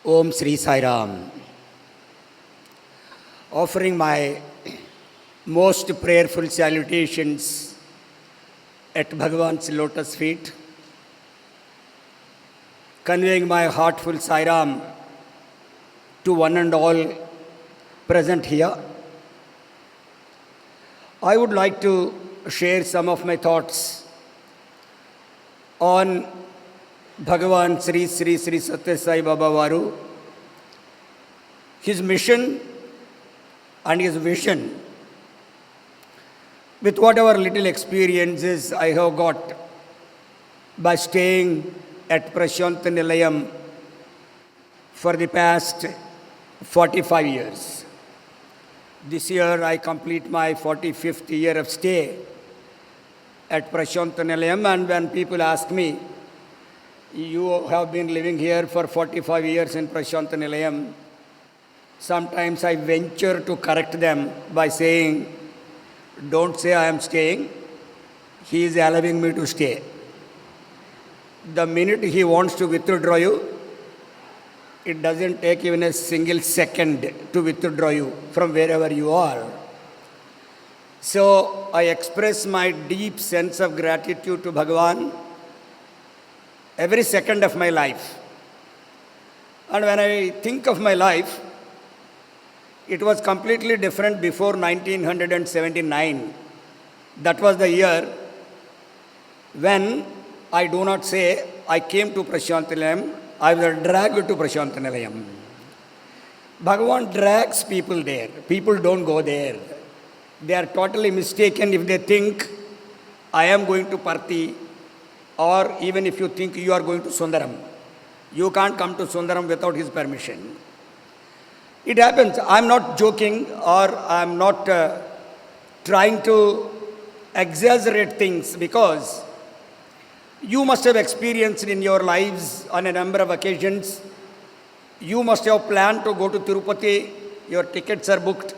Om Sri Sai Ram. Offering my most prayerful salutations at Bhagavan's lotus feet, conveying my heartful Sai Ram to one and all present here. I would like to share some of my thoughts on Bhagavan Sri Satya Sai Baba Varu, his mission and his vision. With whatever little experiences I have got by staying at Prashant Nilayam for the past 45 years. This year I complete my 45th year of stay at Prashant Nilayam, and when people ask me, you have been living here for 45 years in Prashant Nilayam, sometimes I venture to correct them by saying, don't say I am staying, he is allowing me to stay. The minute he wants to withdraw you, it doesn't take even a single second to withdraw you from wherever you are. So I express my deep sense of gratitude to Bhagavan every second of my life. And when I think of my life, it was completely different before 1979. That was the year when I do not say I came to Prashant Nilayam, I was dragged to Prashant Nilayam. Bhagavan drags people there. People don't go there. They are totally mistaken if they think I am going to Parthi, or even if you think you are going to Sundaram. You can't come to Sundaram without his permission. It happens. I'm not joking, or I'm not trying to exaggerate things, because you must have experienced in your lives on a number of occasions. You must have planned to go to Tirupati, your tickets are booked,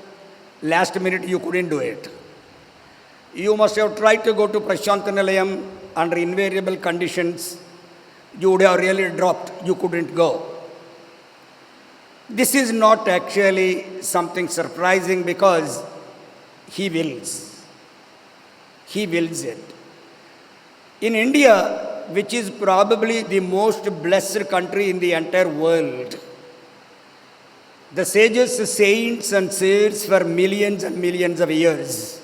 last minute you couldn't do it. You must have tried to go to Prashant Nilayam under invariable conditions. You would have really dropped, you couldn't go. This is not actually something surprising, because he wills. He wills it. In India, which is probably the most blessed country in the entire world, the sages, saints and seers for millions and millions of years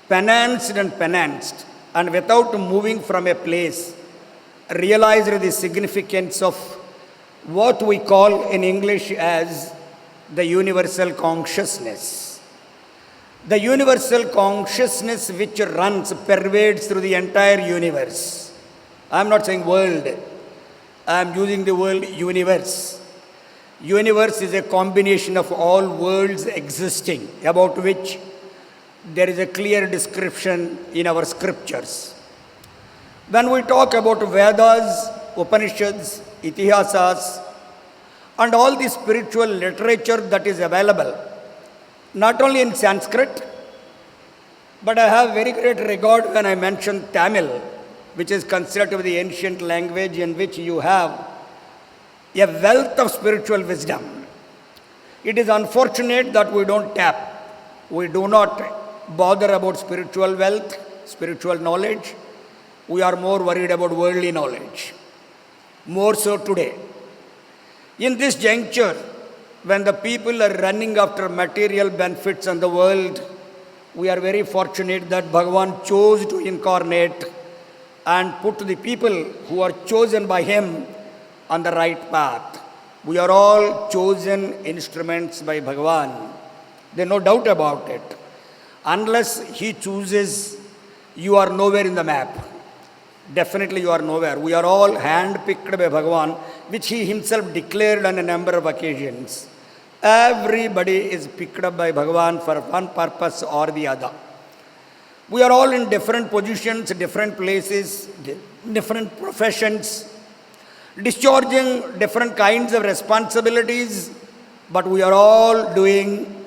pennanced and pennanced, and without moving from a place, realized the significance of what we call in English as the universal consciousness. The universal consciousness which runs, pervades through the entire universe. I am not saying world, I am using the word universe. Universe is a combination of all worlds existing, about which there is a clear description in our scriptures. When we talk about Vedas, Upanishads, Itihasas, and all the spiritual literature that is available, not only in Sanskrit, but I have very great regard when I mention Tamil, which is considered to be the ancient language in which you have a wealth of spiritual wisdom. It is unfortunate that we don't tap. We do not bother about spiritual wealth, spiritual knowledge. We are more worried about worldly knowledge. More so today. In this juncture, when the people are running after material benefits in the world, we are very fortunate that Bhagavan chose to incarnate and put the people who are chosen by him on the right path. We are all chosen instruments by Bhagavan. There is no doubt about it. Unless he chooses, you are nowhere in the map. Definitely you are nowhere. We are all hand-picked by Bhagavan, which he himself declared on a number of occasions. Everybody is picked up by Bhagavan for one purpose or the other. We are all in different positions, different places, different professions, discharging different kinds of responsibilities, but we are all doing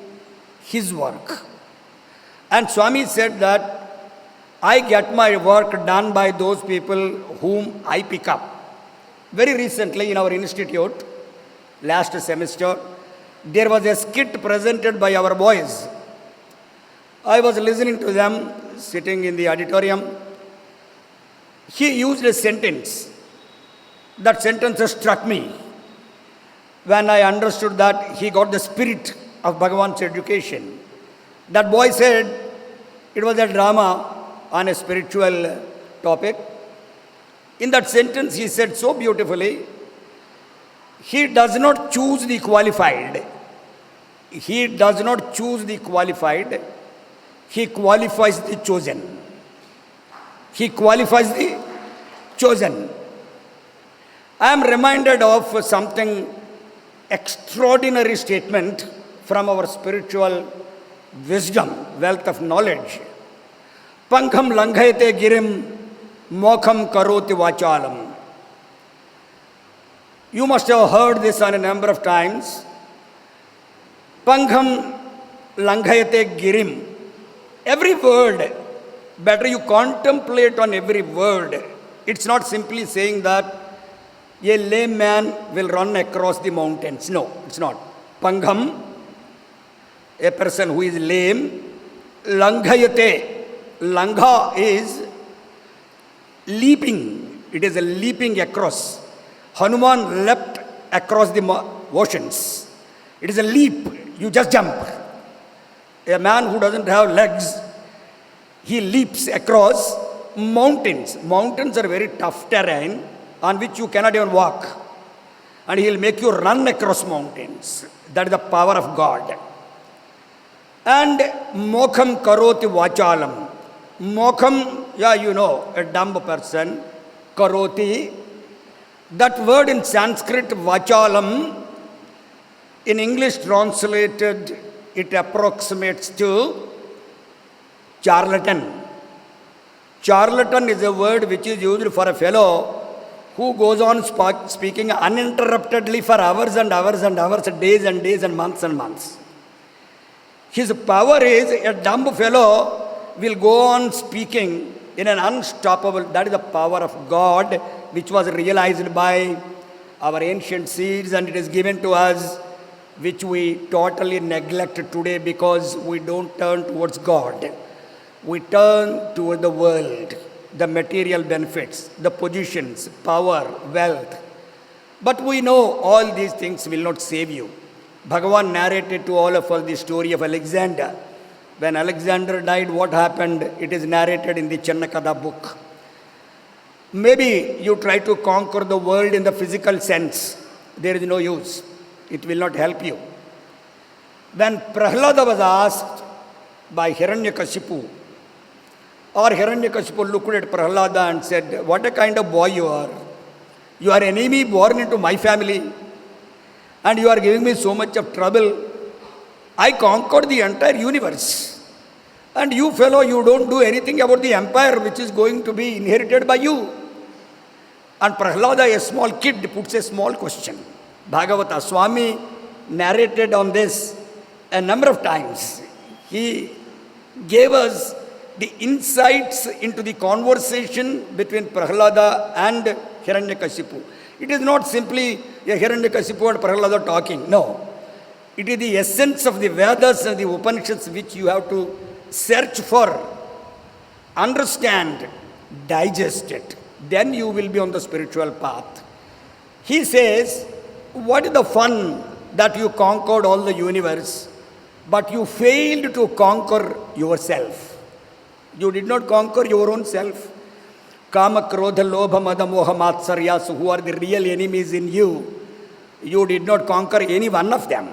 his work. And Swami said that I get my work done by those people whom I pick up. Very recently in our institute, last semester. There was a skit presented by our boys. I was listening to them sitting in the auditorium. He used a sentence. That sentence struck me when I understood that he got the spirit of Bhagavan's education. That boy said it was a drama on a spiritual topic. In that sentence, he said so beautifully, he does not choose the qualified. He does not choose the qualified. He qualifies the chosen. He qualifies the chosen. I am reminded of something extraordinary statement from our spiritual wisdom, wealth of knowledge. Pankham langhayate girim mokham karoti vachalam. You must have heard this on a number of times. Pankham langhayate girim. Every word, better you contemplate on every word. It's not simply saying that a lame man will run across the mountains. No, it's not. Pangham, a person who is lame. Langhayate. Langha is leaping. It is a leaping across. Hanuman leapt across the oceans. It is a leap. You just jump. A man who doesn't have legs, he leaps across mountains. Mountains are very tough terrain on which you cannot even walk. And he will make you run across mountains. That is the power of God. And mokham karoti vachalam. Mokham, yeah, you know, a dumb person. Karoti. That word in Sanskrit, vachalam, in English translated, it approximates to charlatan. Charlatan is a word which is used for a fellow who goes on speaking uninterruptedly for hours and hours and hours, days and months and months. His power is a dumb fellow will go on speaking in an unstoppable, that is the power of God which was realized by our ancient seeds, and it is given to us, which we totally neglect today because we don't turn towards God. We turn toward the world, the material benefits, the positions, power, wealth. But we know all these things will not save you. Bhagavan narrated to all of us the story of Alexander. When Alexander died, what happened? It is narrated in the Channakada book. Maybe you try to conquer the world in the physical sense. There is no use. It will not help you. When Prahlada was asked by Hiranyakashipu, or Hiranyakashipu looked at Prahlada and said, what a kind of boy you are. You are an enemy born into my family and you are giving me so much of trouble. I conquered the entire universe. And you fellow, you don't do anything about the empire which is going to be inherited by you. And Prahlada, a small kid, puts a small question. Bhagavata Swami narrated on this a number of times. He gave us the insights into the conversation between Prahlada and Hiranyakashipu. It is not simply a Hiranyakashipu and Prahlada talking. No. It is the essence of the Vedas and the Upanishads which you have to search for, understand, digest it. Then you will be on the spiritual path. He says, what is the fun that you conquered all the universe, but you failed to conquer yourself? You did not conquer your own self. Kama, Krodha, Lobha, Mada, Moha, Matsaryas, who are the real enemies in you, you did not conquer any one of them.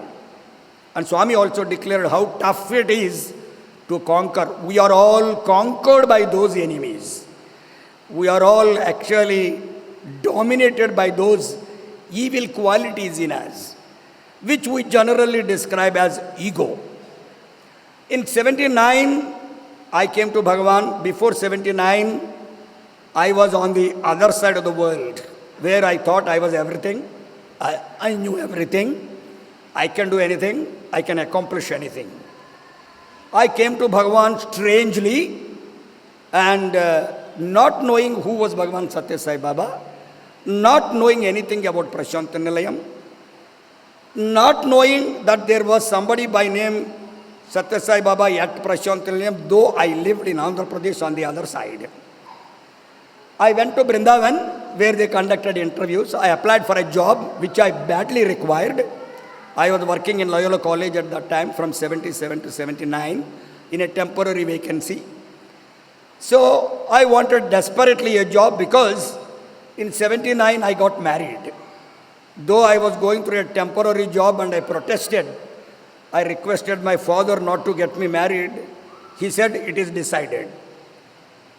And Swami also declared how tough it is to conquer. We are all conquered by those enemies. We are all actually dominated by those evil qualities in us, which we generally describe as ego. In 79, I came to Bhagavan. Before 79, I was on the other side of the world, where I thought I was everything. I knew everything. I can do anything. I can accomplish anything. I came to Bhagavan strangely and not knowing who was Bhagavan Satya Sai Baba, not knowing anything about Prashanta Nilayam. not knowing that there was somebody by name Satya Sai Baba at Prashant Nilayam, though I lived in Andhra Pradesh on the other side. I went to Brindavan where they conducted interviews. I applied for a job which I badly required. I was working in Loyola College at that time from 77 to 79 in a temporary vacancy. So I wanted desperately a job because in 79 I got married. Though I was going through a temporary job and I protested, I requested my father not to get me married. He said, it is decided.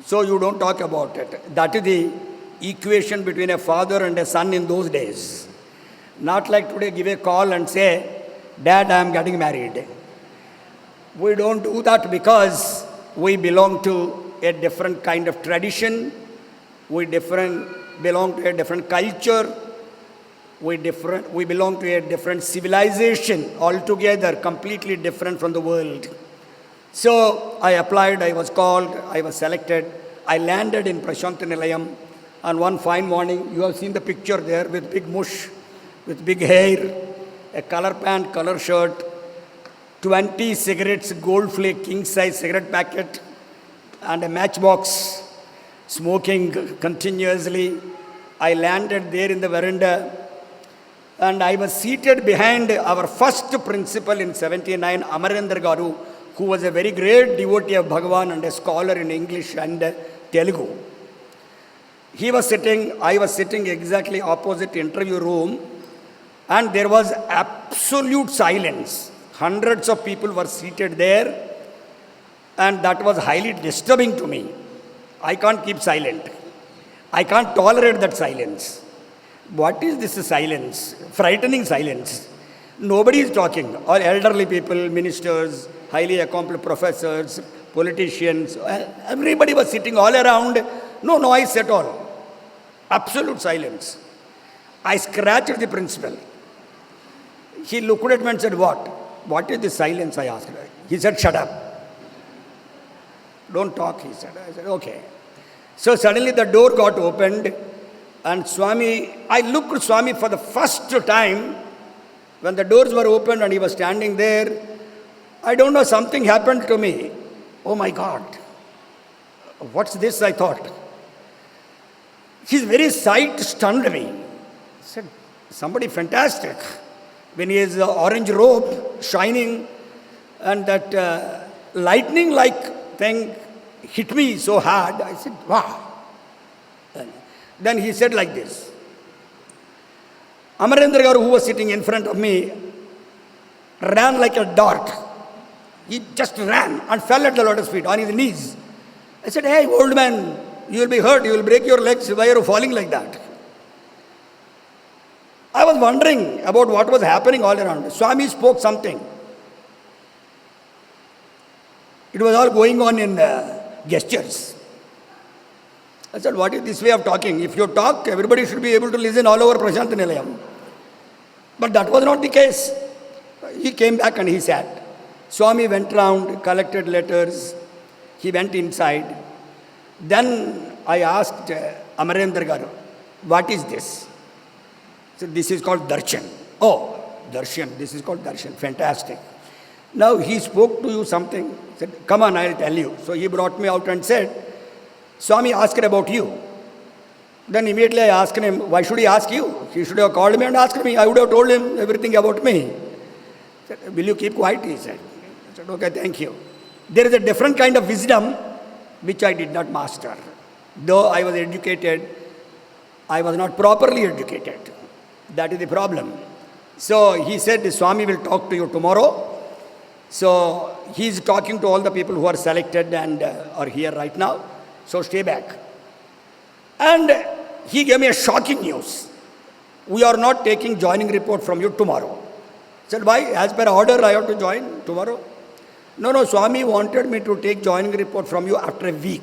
So you don't talk about it. That is the equation between a father and a son in those days. Not like today, give a call and say, Dad, I am getting married. We don't do that because we belong to a different kind of tradition. We belong to a different culture. We belong to a different civilization altogether, completely different from the world. So I applied, I was called, I was selected. I landed in Prashant Nilayam. And one fine morning, you have seen the picture there with big mush, with big hair, a color pant, color shirt, 20 cigarettes, gold flake, king size cigarette packet, and a matchbox, smoking continuously. I landed there in the veranda. And I was seated behind our first principal in 79, Amarendra Garu, who was a very great devotee of Bhagavan and a scholar in English and Telugu. He was sitting, I was sitting exactly opposite interview room, and there was absolute silence. Hundreds of people were seated there, and that was highly disturbing to me. I can't keep silent. I can't tolerate that silence. What is this silence? Frightening silence. Nobody is talking. All elderly people, ministers, highly accomplished professors, politicians, everybody was sitting all around. No noise at all. Absolute silence. I scratched the principal. He looked at me and said, what? What is this silence? I asked. He said, shut up. Don't talk, he said. I said, okay. So suddenly the door got opened. And Swami, I looked at Swami for the first time when the doors were opened and he was standing there. I don't know, something happened to me. Oh my God, what's this, I thought. His very sight stunned me. I said, somebody fantastic. When he has the orange robe shining and that lightning-like thing hit me so hard, I said, wow. Then he said like this. Amarendra Garu, who was sitting in front of me, ran like a dart. He just ran and fell at the Lotus feet on his knees. I said, hey, old man, you will be hurt, you will break your legs. Why are you falling like that? I was wondering about what was happening all around. Swami spoke something. It was all going on in gestures. I said, what is this way of talking? If you talk, everybody should be able to listen all over Prashant Nilayam. But that was not the case. He came back and he sat. Swami went round, collected letters. He went inside. Then I asked Amarendra Garu, what is this? He said, this is called darshan. Oh, darshan. This is called darshan. Fantastic. Now he spoke to you something. He said, come on, I'll tell you. So he brought me out and said, Swami asked about you. Then immediately I asked him, why should he ask you? He should have called me and asked me. I would have told him everything about me. He said, will you keep quiet? He said. I said, okay, thank you. There is a different kind of wisdom which I did not master. Though I was educated, I was not properly educated. That is the problem. So he said, Swami will talk to you tomorrow. So he is talking to all the people who are selected and are here right now. So stay back. And he gave me a shocking news. We are not taking joining report from you tomorrow. I said, why? As per order, I have to join tomorrow. No, Swami wanted me to take joining report from you after a week.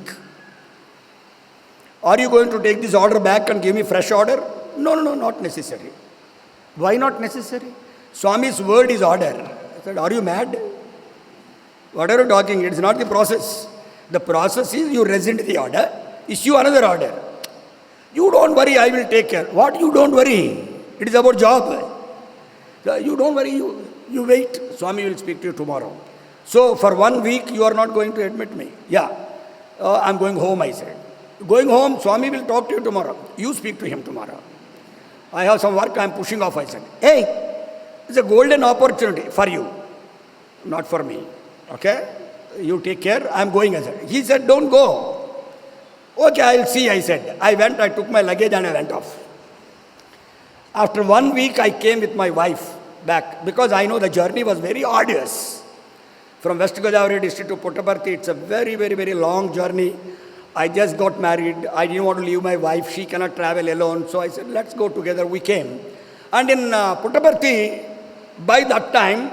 Are you going to take this order back and give me fresh order? No, not necessary. Why not necessary? Swami's word is order. I said, are you mad? What are you talking? It's not the process. The process is you rescind the order, issue another order. You don't worry, I will take care. What you don't worry? It is about job. So you don't worry, you wait. Swami will speak to you tomorrow. So for 1 week, you are not going to admit me. Yeah, I'm going home, I said. Going home, Swami will talk to you tomorrow. You speak to him tomorrow. I have some work, I'm pushing off, I said. Hey, it's a golden opportunity for you, not for me. Okay? You take care, I'm going, I said. He said, don't go. Okay, I'll see, I said. I went, I took my luggage and I went off. After 1 week, I came with my wife back because I know the journey was very arduous. From West Godavari district to Puttaparthi, it's a very, very, very long journey. I just got married. I didn't want to leave my wife. She cannot travel alone. So I said, let's go together. We came. And in Puttaparthi, by that time,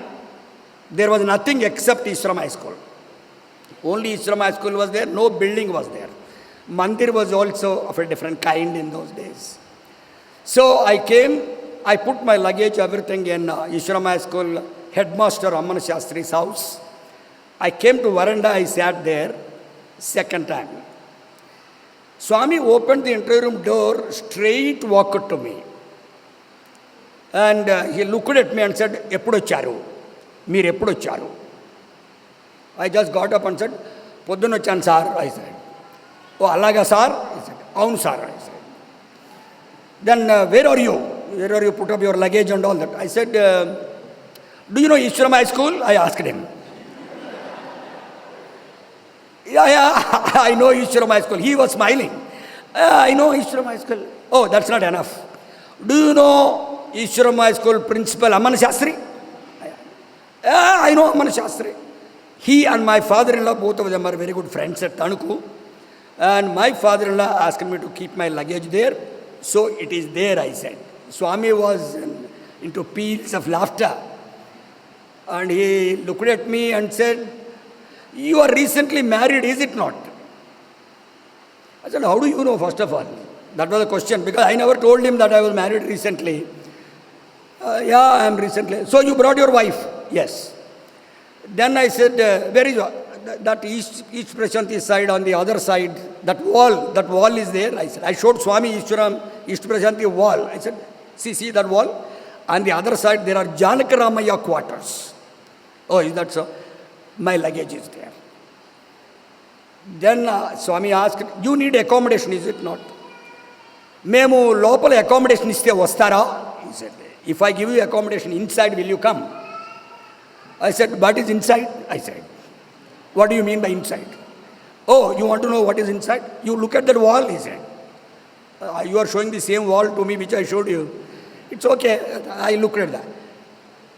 there was nothing except Ishram High School. Only Ishram High School was there. No building was there. Mandir was also of a different kind in those days. So I came. I put my luggage, everything in Ishram High School, headmaster Samarpan Session's house. I came to veranda. I sat there. Second time. Swami opened the interview room door, straight walked to me. And he looked at me and said, Eppudu charu? Meer eppudu charu? I just got up and said, Podduna chan sir, I said. Oh, Allaga sir? He said, Avunu sir, I said. Then where are you? Where are you put up your luggage and all that? I said, do you know Ishram High School? I asked him. Yeah, I know Ishram High School. He was smiling. I know Ishram High School. Oh, that's not enough. Do you know Ishram High School principal Samarpan Session? I know Samarpan Session. He and my father-in-law, both of them are very good friends at Tanuku. And my father-in-law asked me to keep my luggage there. So it is there, I said. Swami was into peals of laughter. And he looked at me and said, you are recently married, is it not? I said, how do you know, first of all? That was the question, because I never told him that I was married recently. Yeah, I am recently. So you brought your wife? Yes. Then I said, where is that East Prashanti side, on the other side, that wall is there? I said, I showed Swami Ishwaram, East Prashanti wall. I said, see that wall? On the other side, there are Janakaramaya quarters. Oh, is that so? My luggage is there. Then Swami asked, you need accommodation, is it not? Memu lopala accommodation iste vastara? He said, if I give you accommodation inside, will you come? I said, what is inside? I said, what do you mean by inside? Oh, you want to know what is inside? You look at that wall, he said. You are showing the same wall to me which I showed you. It's okay, I looked at that.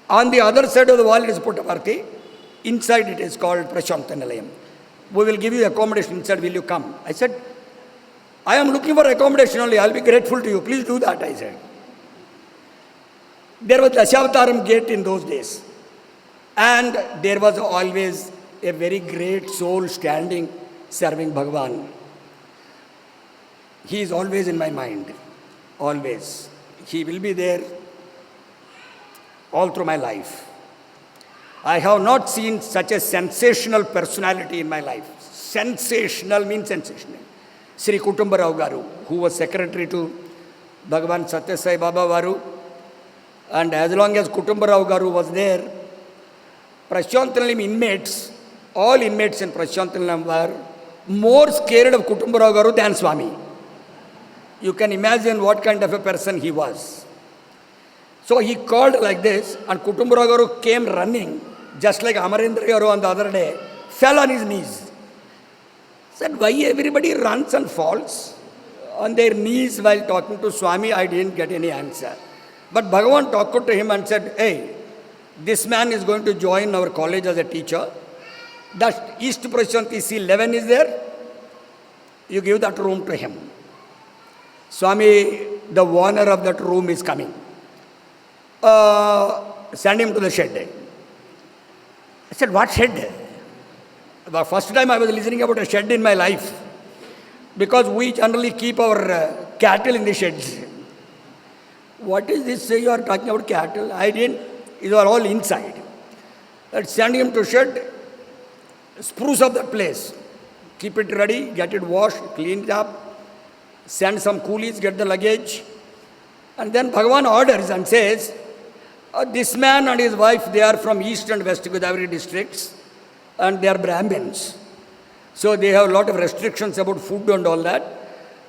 On the other side of the wall is Puttaparthi. Inside it is called Prashantanalayam. We will give you accommodation inside, will you come? I said, I am looking for accommodation only, I'll be grateful to you. Please do that, I said. There was Dashavataram gate in those days. And there was always a very great soul standing, serving Bhagavan. He is always in my mind. Always. He will be there all through my life. I have not seen such a sensational personality in my life. Sensational means sensational. Sri Kutumbarao Garu, who was secretary to Bhagavan Satya Sai Baba Varu. And as long as Kutumbarao Garu was there, Prashantanalayam inmates, all inmates in Prashantanalayam were more scared of Kutumbarao Garu than Swami. You can imagine what kind of a person he was. So he called like this, and Kutumbarao Garu came running, just like Amarendra Garu on the other day, fell on his knees. Said, why everybody runs and falls on their knees while talking to Swami? I didn't get any answer. But Bhagavan talked to him and said, hey, this man is going to join our college as a teacher. That East Prashanti C11 is there. You give that room to him. Swami, the owner of that room is coming. Send him to the shed. I said, what shed? The first time I was listening about a shed in my life. Because we generally keep our cattle in the sheds. What is this? You are talking about cattle? I didn't. These are all inside. Let's send him to shed, spruce up that place. Keep it ready, get it washed, clean it up, send some coolies, get the luggage. And then Bhagavan orders and says, This man and his wife, they are from East and West Godavari districts, and they are Brahmins. So they have a lot of restrictions about food and all that.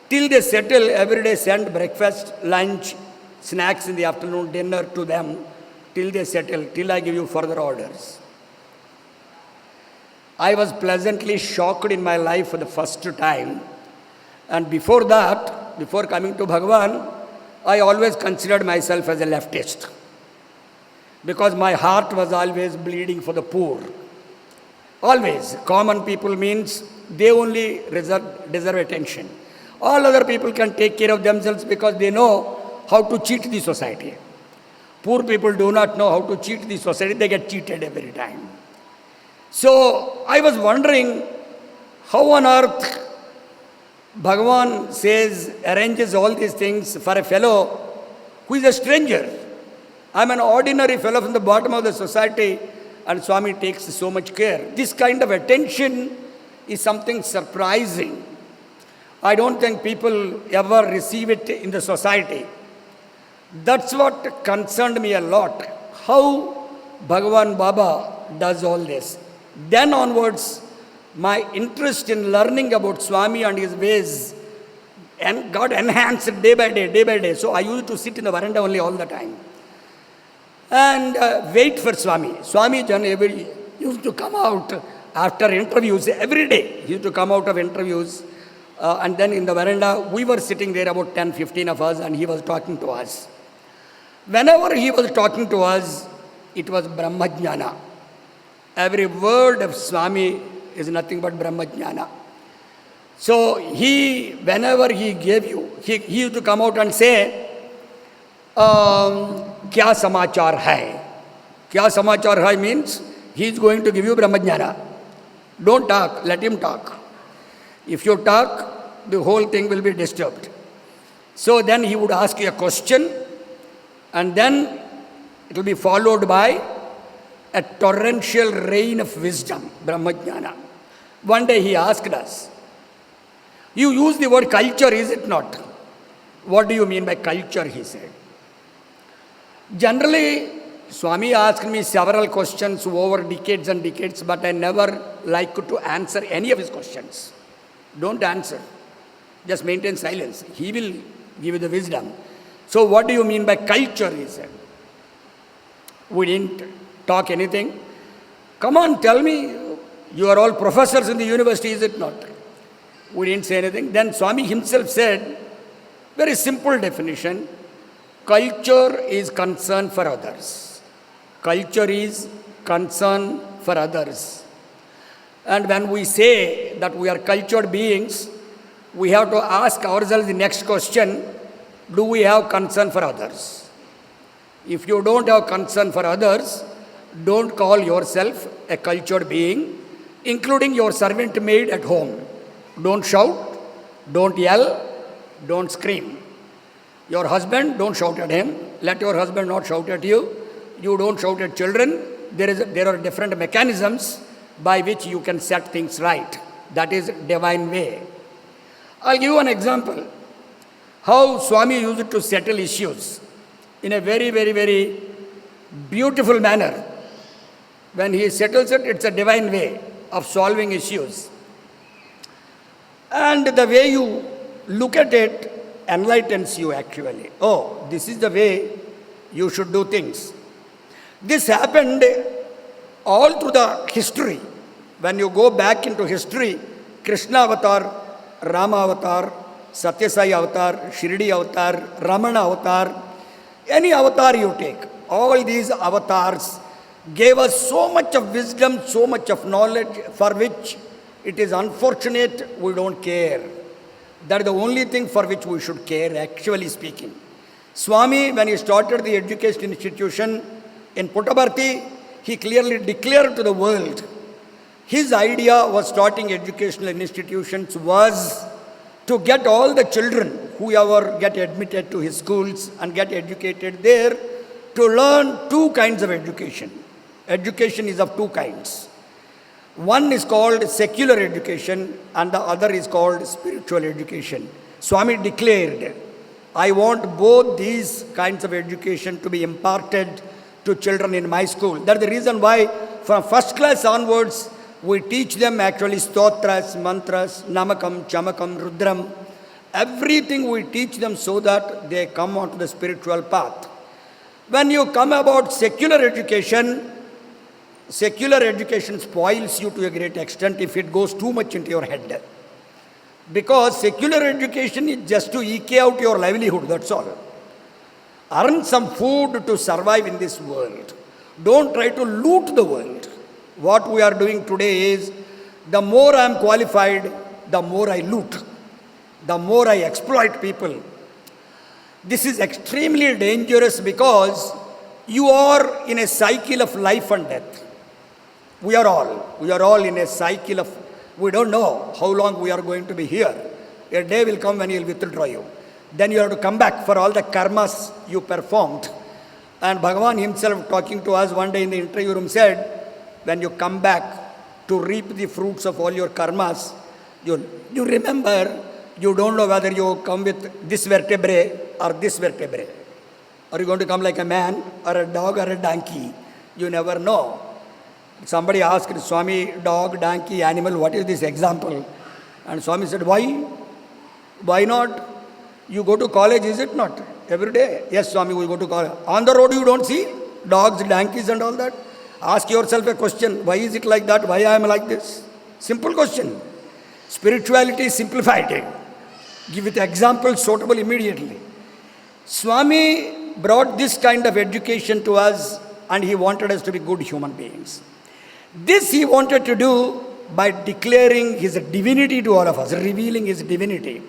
Till they settle, every day send breakfast, lunch, snacks in the afternoon, dinner to them, till they settle, till I give you further orders. I was pleasantly shocked in my life for the first time. And before that, before coming to Bhagavan, I always considered myself as a leftist. Because my heart was always bleeding for the poor. Always. Common people means they only deserve attention. All other people can take care of themselves because they know how to cheat the society. Poor people do not know how to cheat the society. They get cheated every time. So I was wondering how on earth Bhagavan says, arranges all these things for a fellow who is a stranger. I'm an ordinary fellow from the bottom of the society, and Swami takes so much care. This kind of attention is something surprising. I don't think people ever receive it in the society. That's what concerned me a lot. How Bhagavan Baba does all this. Then onwards, my interest in learning about Swami and his ways and got enhanced day by day, day by day. So I used to sit in the veranda only all the time and wait for Swami. Swami Jan used to come out after interviews every day. He used to come out of interviews and then in the veranda, we were sitting there about 10, 15 of us and he was talking to us. Whenever he was talking to us, it was Brahmajnana. Every word of Swami is nothing but Brahmajnana. So whenever he gave you, he used to come out and say, Kya samachar hai? Kya samachar hai means he is going to give you Brahmajnana. Don't talk, let him talk. If you talk, the whole thing will be disturbed. So then he would ask you a question and then it will be followed by a torrential rain of wisdom, Brahmajnana. One day he asked us, you use the word culture, is it not? What do you mean by culture, he said. Generally, Swami asked me several questions over decades and decades, but I never liked to answer any of his questions. Don't answer. Just maintain silence. He will give you the wisdom. So what do you mean by culture, he said. We didn't talk anything. Come on, tell me. You are all professors in the university, is it not? We didn't say anything. Then Swami himself said, very simple definition, culture is concern for others. Culture is concern for others. And when we say that we are cultured beings, we have to ask ourselves the next question, do we have concern for others? If you don't have concern for others, don't call yourself a cultured being, including your servant maid at home. Don't shout, don't yell, don't scream. Your husband, don't shout at him. Let your husband not shout at you. You don't shout at children. There are different mechanisms by which you can set things right. That is divine way. I'll give you an example. How Swami used to settle issues in a very, very, very beautiful manner. When he settles it, it's a divine way of solving issues. And the way you look at it enlightens you actually. Oh, this is the way you should do things. This happened all through the history. When you go back into history, Krishna avatar, Rama avatar, Satya Sai avatar, Shirdi avatar, Ramana avatar, any avatar you take, all these avatars gave us so much of wisdom, so much of knowledge for which it is unfortunate we don't care. That is the only thing for which we should care, actually speaking. Swami, when he started the education institution in Puttaparthi, he clearly declared to the world, his idea was starting educational institutions was to get all the children, whoever get admitted to his schools and get educated there, to learn two kinds of education. Education is of two kinds. One is called secular education and the other is called spiritual education. Swami declared, I want both these kinds of education to be imparted to children in my school. That's the reason why from first class onwards, we teach them actually stotras, mantras, namakam, chamakam, rudram. Everything we teach them so that they come onto the spiritual path. When you come about secular education spoils you to a great extent if it goes too much into your head. Because secular education is just to eke out your livelihood, that's all. Earn some food to survive in this world. Don't try to loot the world. What we are doing today is, the more I am qualified, the more I loot. The more I exploit people. This is extremely dangerous because you are in a cycle of life and death. We are all in a cycle of, we don't know how long we are going to be here. A day will come when he will withdraw you. Then you have to come back for all the karmas you performed. And Bhagavan himself talking to us one day in the interview room said, when you come back to reap the fruits of all your karmas, you remember, you don't know whether you come with this vertebrae or this vertebrae. Are you going to come like a man or a dog or a donkey? You never know. Somebody asked Swami, dog, donkey, animal, what is this example? And Swami said, why? Why not? You go to college, is it not? Every day. Yes, Swami, we go to college. On the road you don't see dogs, donkeys and all that. Ask yourself a question. Why is it like that? Why I am like this? Simple question. Spirituality is simplified. Give it examples suitable immediately. Swami brought this kind of education to us and he wanted us to be good human beings. This he wanted to do by declaring his divinity to all of us, revealing his divinity.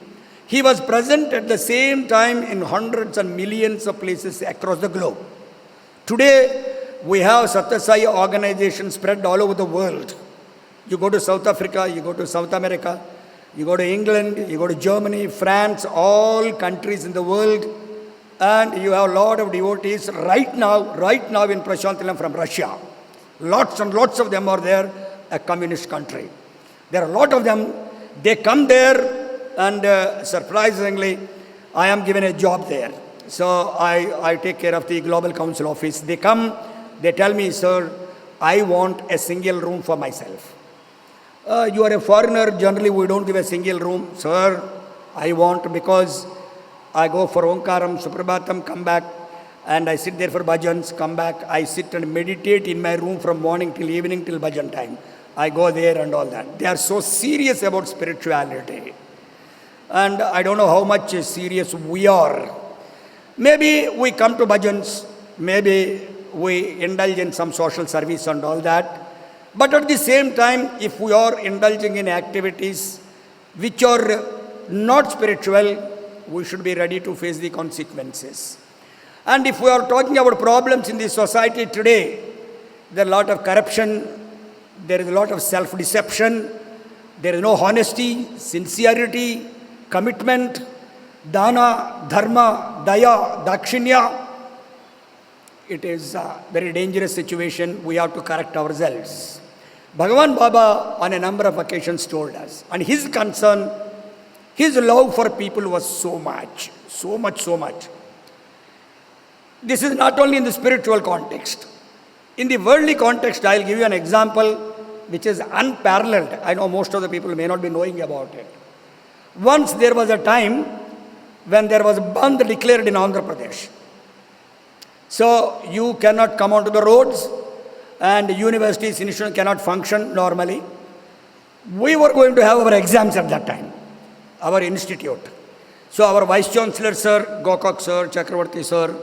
He was present at the same time in hundreds and millions of places across the globe. Today, we have Satyasai organizations spread all over the world. You go to South Africa, you go to South America, you go to England, you go to Germany, France, all countries in the world, and you have a lot of devotees right now in Prashantilam from Russia. Lots and lots of them are there, a communist country. There are a lot of them. They come there and surprisingly, I am given a job there. So I take care of the Global Council office. They come, they tell me, sir, I want a single room for myself. You are a foreigner, generally we don't give a single room. Sir, I want, because I go for Omkaram, Suprabhatam, come back, and I sit there for bhajans, come back. I sit and meditate in my room from morning till evening till bhajan time. I go there and all that. They are so serious about spirituality. And I don't know how much serious we are. Maybe we come to bhajans, maybe we indulge in some social service and all that. But at the same time, if we are indulging in activities which are not spiritual, we should be ready to face the consequences. And if we are talking about problems in the society today, there is a lot of corruption, there is a lot of self-deception, there is no honesty, sincerity, commitment, dana, dharma, daya, dakshinya. It is a very dangerous situation. We have to correct ourselves. Bhagavan Baba on a number of occasions told us, and his concern, his love for people was so much. This is not only in the spiritual context. In the worldly context, I will give you an example which is unparalleled. I know most of the people may not be knowing about it. Once there was a time when there was Bandh declared in Andhra Pradesh. So you cannot come onto the roads and universities, institutions cannot function normally. We were going to have our exams at that time, our institute. So our Vice Chancellor Sir, Gokak Sir, Chakravarti Sir,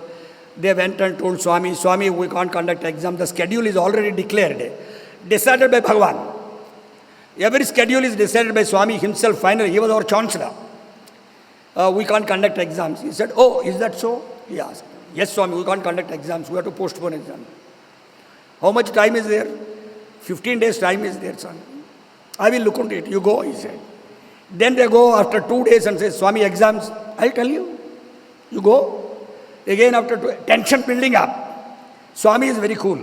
they went and told Swami, Swami, we can't conduct exam. The schedule is already declared, decided by Bhagavan. Every schedule is decided by Swami himself finally. He was our Chancellor. We can't conduct exams. He said, oh, is that so? He asked. Yes, Swami, we can't conduct exams. We have to postpone exam. How much time is there? 15 days time is there, son. I will look into it. You go, he said. Then they go after 2 days and say, Swami, exams. I'll tell you. You go. Again after tension building up. Swami is very cool.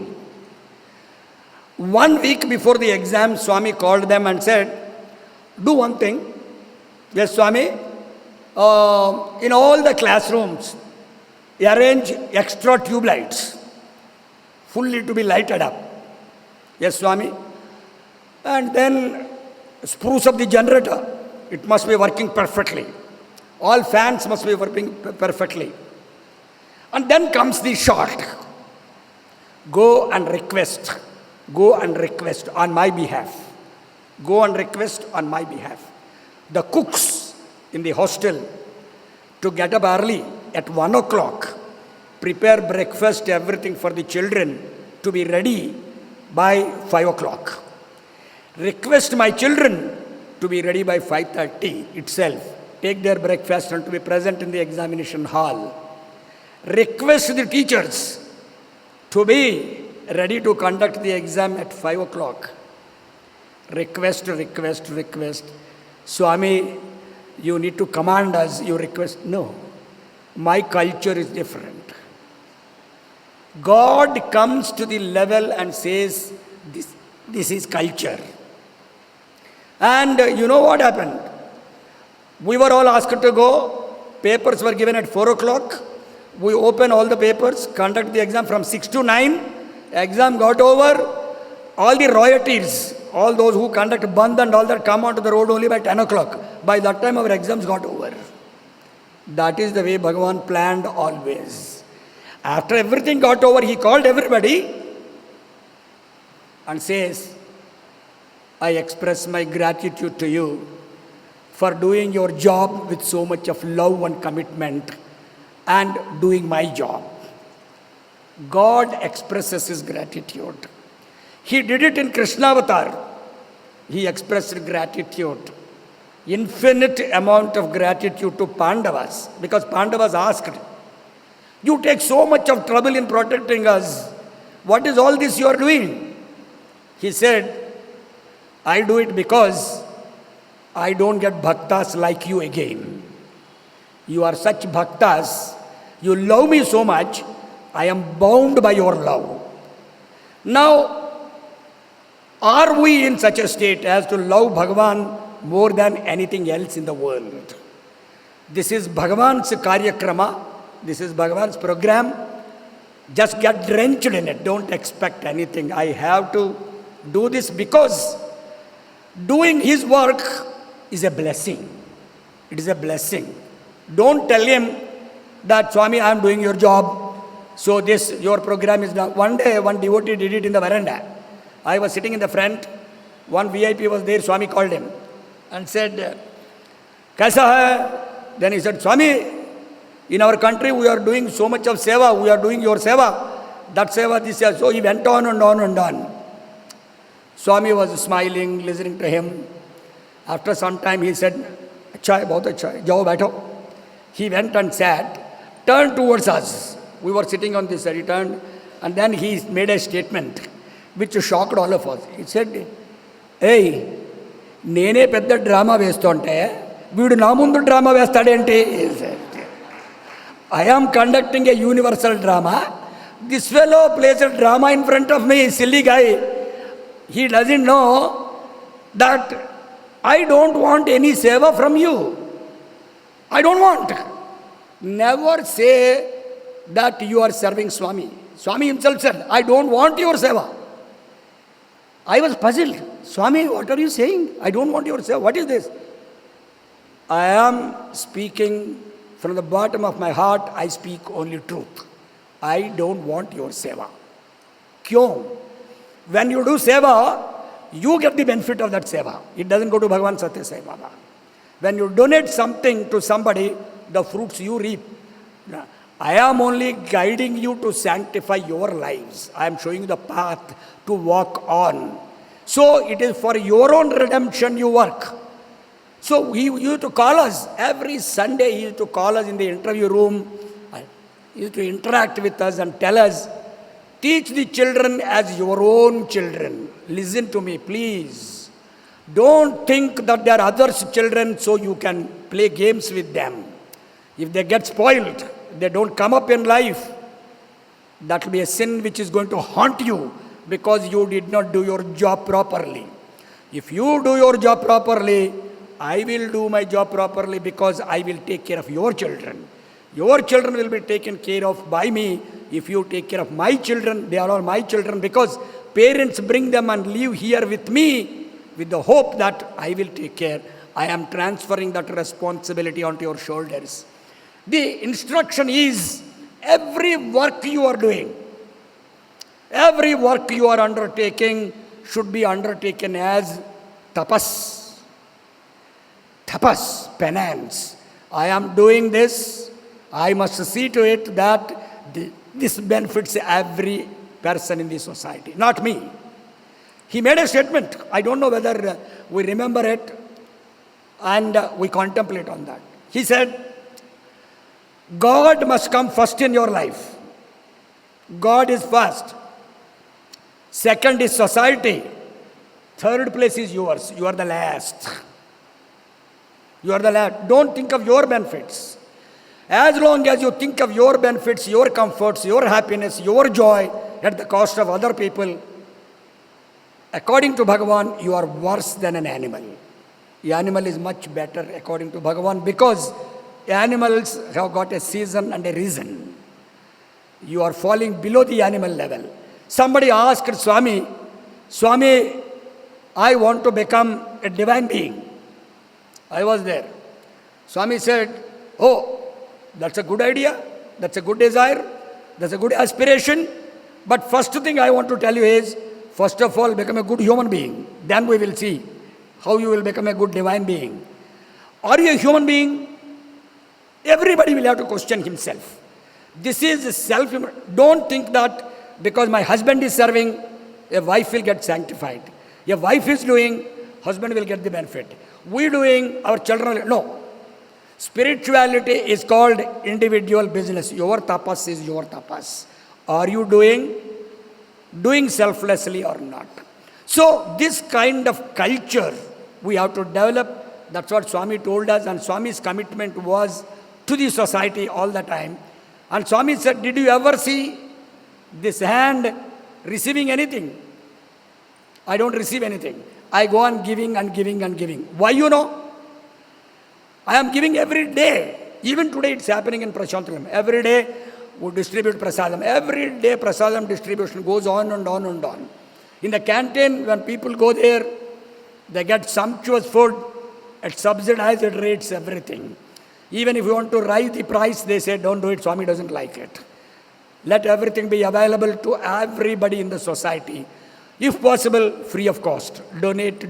1 week before the exam, Swami called them and said, do one thing. Yes, Swami. In all the classrooms, arrange extra tube lights. fully to be lighted up. Yes, Swami. And then spruce up the generator. It must be working perfectly. All fans must be working perfectly. And then comes the shot. Go and request. Go and request on my behalf. Go and request on my behalf. The cooks in the hostel to get up early at 1 o'clock, prepare breakfast, everything for the children to be ready by 5 o'clock. Request my children to be ready by 5:30 itself. Take their breakfast and to be present in the examination hall. Request the teachers to be ready to conduct the exam at 5 o'clock. Request. Swami, you need to command us, you request. No, my culture is different. God comes to the level and says, this is culture. And you know what happened? We were all asked to go. Papers were given at 4 o'clock. We open all the papers, conduct the exam from 6 to 9. Exam got over. All the royalties, all those who conduct bandh and all that come onto the road only by 10 o'clock. By that time our exams got over. That is the way Bhagavan planned always. After everything got over, he called everybody and says, I express my gratitude to you for doing your job with so much of love and commitment and doing my job. God expresses his gratitude. He did it in Krishna Avatar. He expressed gratitude. Infinite amount of gratitude to Pandavas, because Pandavas asked, you take so much of trouble in protecting us. What is all this you are doing? He said, I do it because I don't get bhaktas like you again. You are such bhaktas. You love me so much. I am bound by your love. Now, are we in such a state as to love Bhagavan more than anything else in the world? This is Bhagavan's karyakrama. This is Bhagavan's program. Just get drenched in it. Don't expect anything. I have to do this because doing his work is a blessing. It is a blessing. Don't tell him that, Swami, I am doing your job, so this, your program is done. One day, one devotee did it in the veranda. I was sitting in the front. One VIP was there. Swami called him and said, Kaisa hai? Then he said, Swami, in our country we are doing so much of seva. We are doing your seva. That seva, this seva. So he went on and on and on. Swami was smiling, listening to him. After some time he said, Achha hai, bahut achha hai. Jao baitho. He went and sat, turned towards us. We were sitting on this side. He turned and then he made a statement which shocked all of us. He said, hey, nene pedda drama vestunte, veedu na mundu drama vestadenti. I am conducting a universal drama. This fellow plays a drama in front of me, silly guy. He doesn't know that I don't want any seva from you. I don't want. Never say that you are serving Swami. Swami himself said, I don't want your seva. I was puzzled. Swami, what are you saying? I don't want your seva. What is this? I am speaking from the bottom of my heart. I speak only truth. I don't want your seva. Kyon? When you do seva, you get the benefit of that seva. It doesn't go to Bhagavan Satya Sai Baba. When you donate something to somebody, the fruits you reap. I am only guiding you to sanctify your lives. I am showing you the path to walk on. So it is for your own redemption you work. So he used to call us. Every Sunday he used to call us in the interview room. He used to interact with us and tell us, teach the children as your own children. Listen to me, please. Don't think that they are others' children so you can play games with them. If they get spoiled, they don't come up in life, that will be a sin which is going to haunt you because you did not do your job properly. If you do your job properly, I will do my job properly because I will take care of your children. Your children will be taken care of by me if you take care of my children, they are all my children, because parents bring them and live here with me with the hope that I will take care. I am transferring that responsibility onto your shoulders. The instruction is, every work you are doing, every work you are undertaking should be undertaken as tapas. Tapas, penance. I am doing this. I must see to it that this benefits every person in the society, not me. He made a statement. I don't know whether we remember it and we contemplate on that. He said, God must come first in your life. God is first. Second is society. Third place is yours. You are the last. You are the last. Don't think of your benefits. As long as you think of your benefits, your comforts, your happiness, your joy at the cost of other people, according to Bhagavan, you are worse than an animal. The animal is much better according to Bhagavan, because animals have got a season and a reason. You are falling below the animal level. Somebody asked Swami, I want to become a divine being. I was there. Swami said, oh, that's a good idea, that's a good desire, that's a good aspiration. But first thing I want to tell you is, first of all, become a good human being. Then we will see how you will become a good divine being. Are you a human being? Everybody will have to question himself. This is self. Don't think that because my husband is serving, a wife will get sanctified. A wife is doing, husband will get the benefit. We doing, our children will. No. Spirituality is called individual business. Your tapas is your tapas. Are you doing selflessly or not? So this kind of culture we have to develop. That's what Swami told us, and Swami's commitment was to the society all the time. And Swami said, did you ever see this hand receiving anything? I don't receive anything. I go on giving and giving and giving. Why, you know? I am giving every day. Even today it's happening in Prashantalam. Every day we distribute prasadam. Every day prasadam distribution goes on and on and on. In the canteen, when people go there, they get sumptuous food at subsidized rates, everything. Even if you want to rise the price, they say, don't do it, Swami doesn't like it. Let everything be available to everybody in the society. If possible, free of cost. Donate,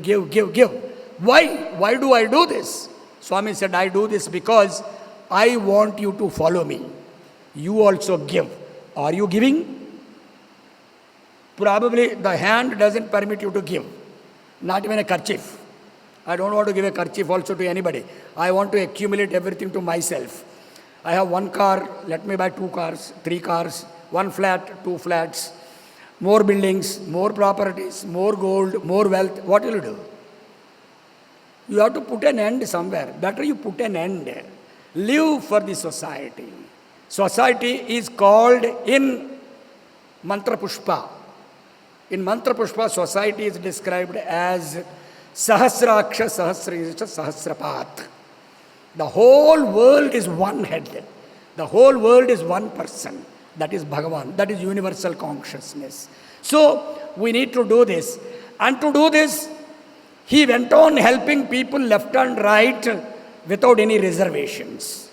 give. Why do I do this? Swami said, I do this because I want you to follow me. You also give. Are you giving? Probably the hand doesn't permit you to give. Not even a kerchief. I don't want to give a kerchief also to anybody. I want to accumulate everything to myself. I have one car, let me buy 2 cars, 3 cars, 1 flat, 2 flats, more buildings, more properties, more gold, more wealth. What will you do? You have to put an end somewhere. Better you put an end. Live for the society. Society is called in Mantra Pushpa. In Mantra Pushpa, society is described as Sahasraksha Sahasraksha Sahasrapat. The whole world is one head. The whole world is one person. That is Bhagavan. That is universal consciousness. So we need to do this. And to do this, he went on helping people left and right without any reservations.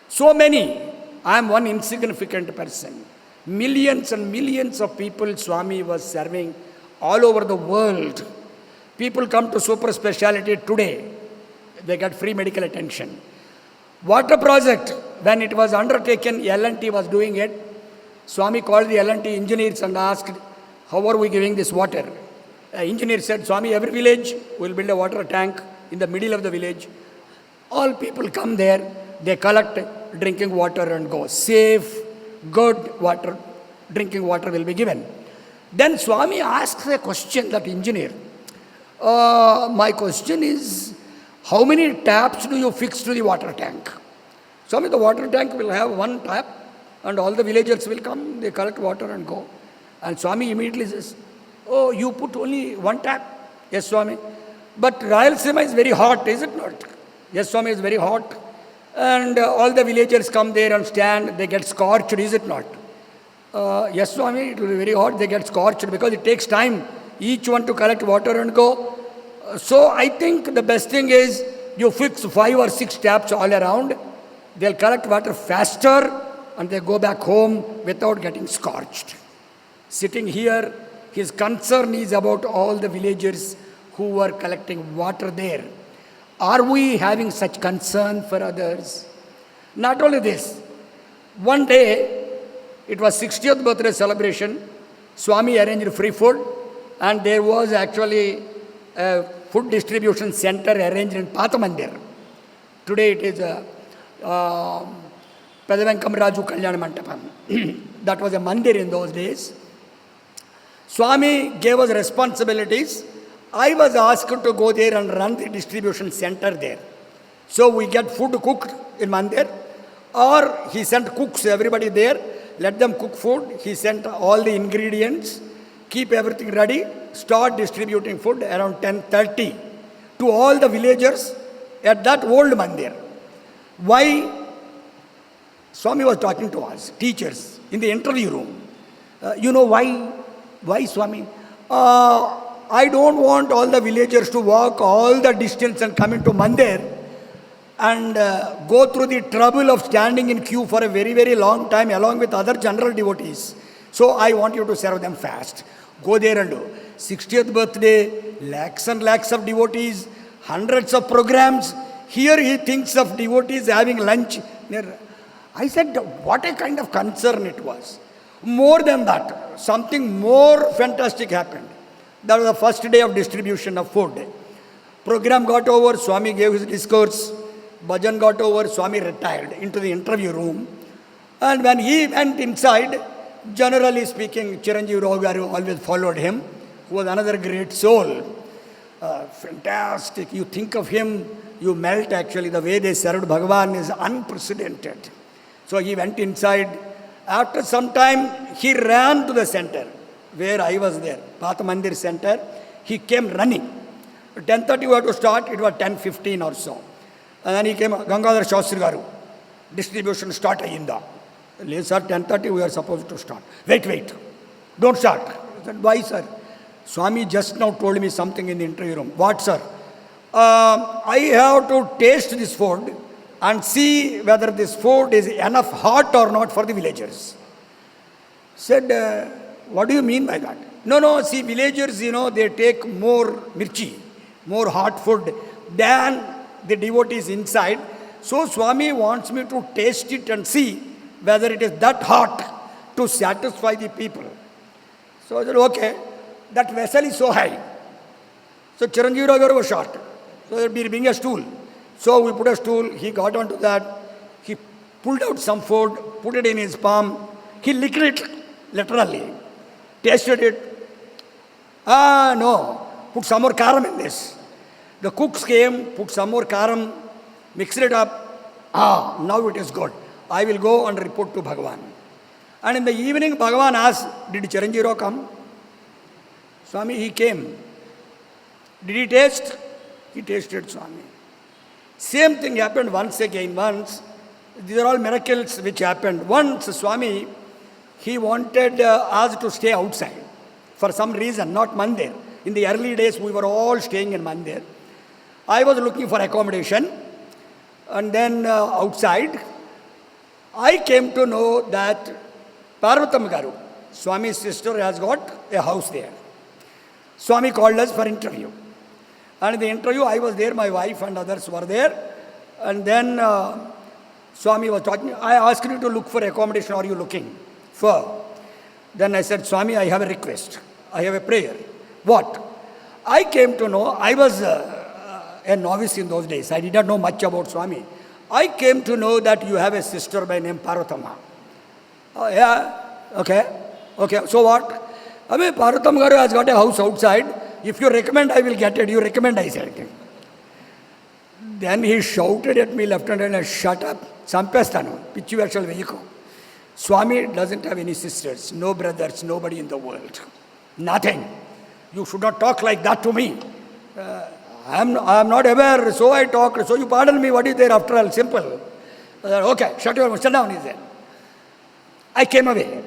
So many. I am one insignificant person. Millions and millions of people Swami was serving all over the world. People come to super speciality today. They get free medical attention. Water project, when it was undertaken, L&T was doing it. Swami called the L&T engineers and asked, how are we giving this water? The engineer said, Swami, every village will build a water tank in the middle of the village. All people come there, they collect drinking water and go. Safe, good water, drinking water will be given. Then Swami asked a question, that engineer. My question is, how many taps do you fix to the water tank? Swami, the water tank will have 1 tap and all the villagers will come, they collect water and go. And Swami immediately says, oh, you put only 1 tap? Yes, Swami. But Rayalaseema is very hot, is it not? Yes, Swami, is very hot. And all the villagers come there and stand, they get scorched, is it not? Yes, Swami, it will be very hot, they get scorched because it takes time, each one to collect water and go. So I think the best thing is you fix 5 or 6 taps all around, they'll collect water faster and they go back home without getting scorched. Sitting here, his concern is about all the villagers who are collecting water there. Are we having such concern for others? Not only this, one day, it was 60th birthday celebration, Swami arranged free food, and there was actually a food distribution center arranged in Pathamandir. Today it is Pedavenkamaraju Kalyana Mandapam. That was a mandir in those days. Swami gave us responsibilities. I was asked to go there and run the distribution center there. So we get food cooked in mandir, or he sent cooks, everybody there, let them cook food. He sent all the ingredients, keep everything ready, start distributing food around 10:30 to all the villagers at that old mandir. Why? Swami was talking to us, teachers, in the interview room. You know why? Why, Swami? I don't want all the villagers to walk all the distance and come into mandir and go through the trouble of standing in queue for a very, very long time along with other general devotees. So I want you to serve them fast. Go there and do. 60th birthday, lakhs and lakhs of devotees, hundreds of programs. Here he thinks of devotees having lunch. I said, what a kind of concern it was. More than that, something more fantastic happened. That was the first day of distribution of food. Program got over, Swami gave his discourse. Bhajan got over, Swami retired into the interview room. And when he went inside, generally speaking, Chiranjeev Rao Garu always followed him, who was another great soul. Fantastic. You think of him, you melt actually. The way they served Bhagavan is unprecedented. So he went inside. After some time, he ran to the center where I was there, Patha Mandir center. He came running. 10:30 we had to start, it was 10:15 or so. And then he came, Gangadhara Sastry Garu, distribution start ayinda. Sir, 10:30 we are supposed to start. Wait, don't start. I said, why, sir? Swami just now told me something in the interview room. What, sir? I have to taste this food and see whether this food is enough hot or not for the villagers. Said, what do you mean by that? No, see, villagers, they take more mirchi, more hot food than the devotees inside. So Swami wants me to taste it and see whether it is that hot to satisfy the people. So I said, okay, that vessel is so high. So Chiranjeev Rao Garu was short. So there will bring a stool. So we put a stool, he got onto that, he pulled out some food, put it in his palm, he licked it, literally, tasted it. No, put some more karam in this. The cooks came, put some more karam, mixed it up. Now it is good. I will go and report to Bhagavan. And in the evening, Bhagavan asked, did Chiranjeev Rao come? Swami, he came. Did he taste? He tasted, Swami. Same thing happened once again. These are all miracles which happened. Once, Swami, he wanted us to stay outside for some reason, not Mandir. In the early days, we were all staying in Mandir. I was looking for accommodation, and then outside, I came to know that Parvatam Garu, Swami's sister, has got a house there. Swami called us for interview. And in the interview, I was there, my wife and others were there. And then Swami was talking. I asked you to look for accommodation. Are you looking for? Then I said, Swami, I have a request. I have a prayer. What? I came to know, I was a novice in those days. I did not know much about Swami. I came to know that you have a sister by name Parvatama. Oh, yeah, okay. So what? I mean, Parvatam Garu has got a house outside. If you recommend, I will get it. You recommend, I said. Then he shouted at me left and right, and shut up. Sampestanu, Pichi Vashal Vehiko. Swami doesn't have any sisters, no brothers, nobody in the world. Nothing. You should not talk like that to me. I am not aware, so I talked. So you pardon me, what is there after all? Simple. I said, okay, shut your mouth, shut down, he said. I came away.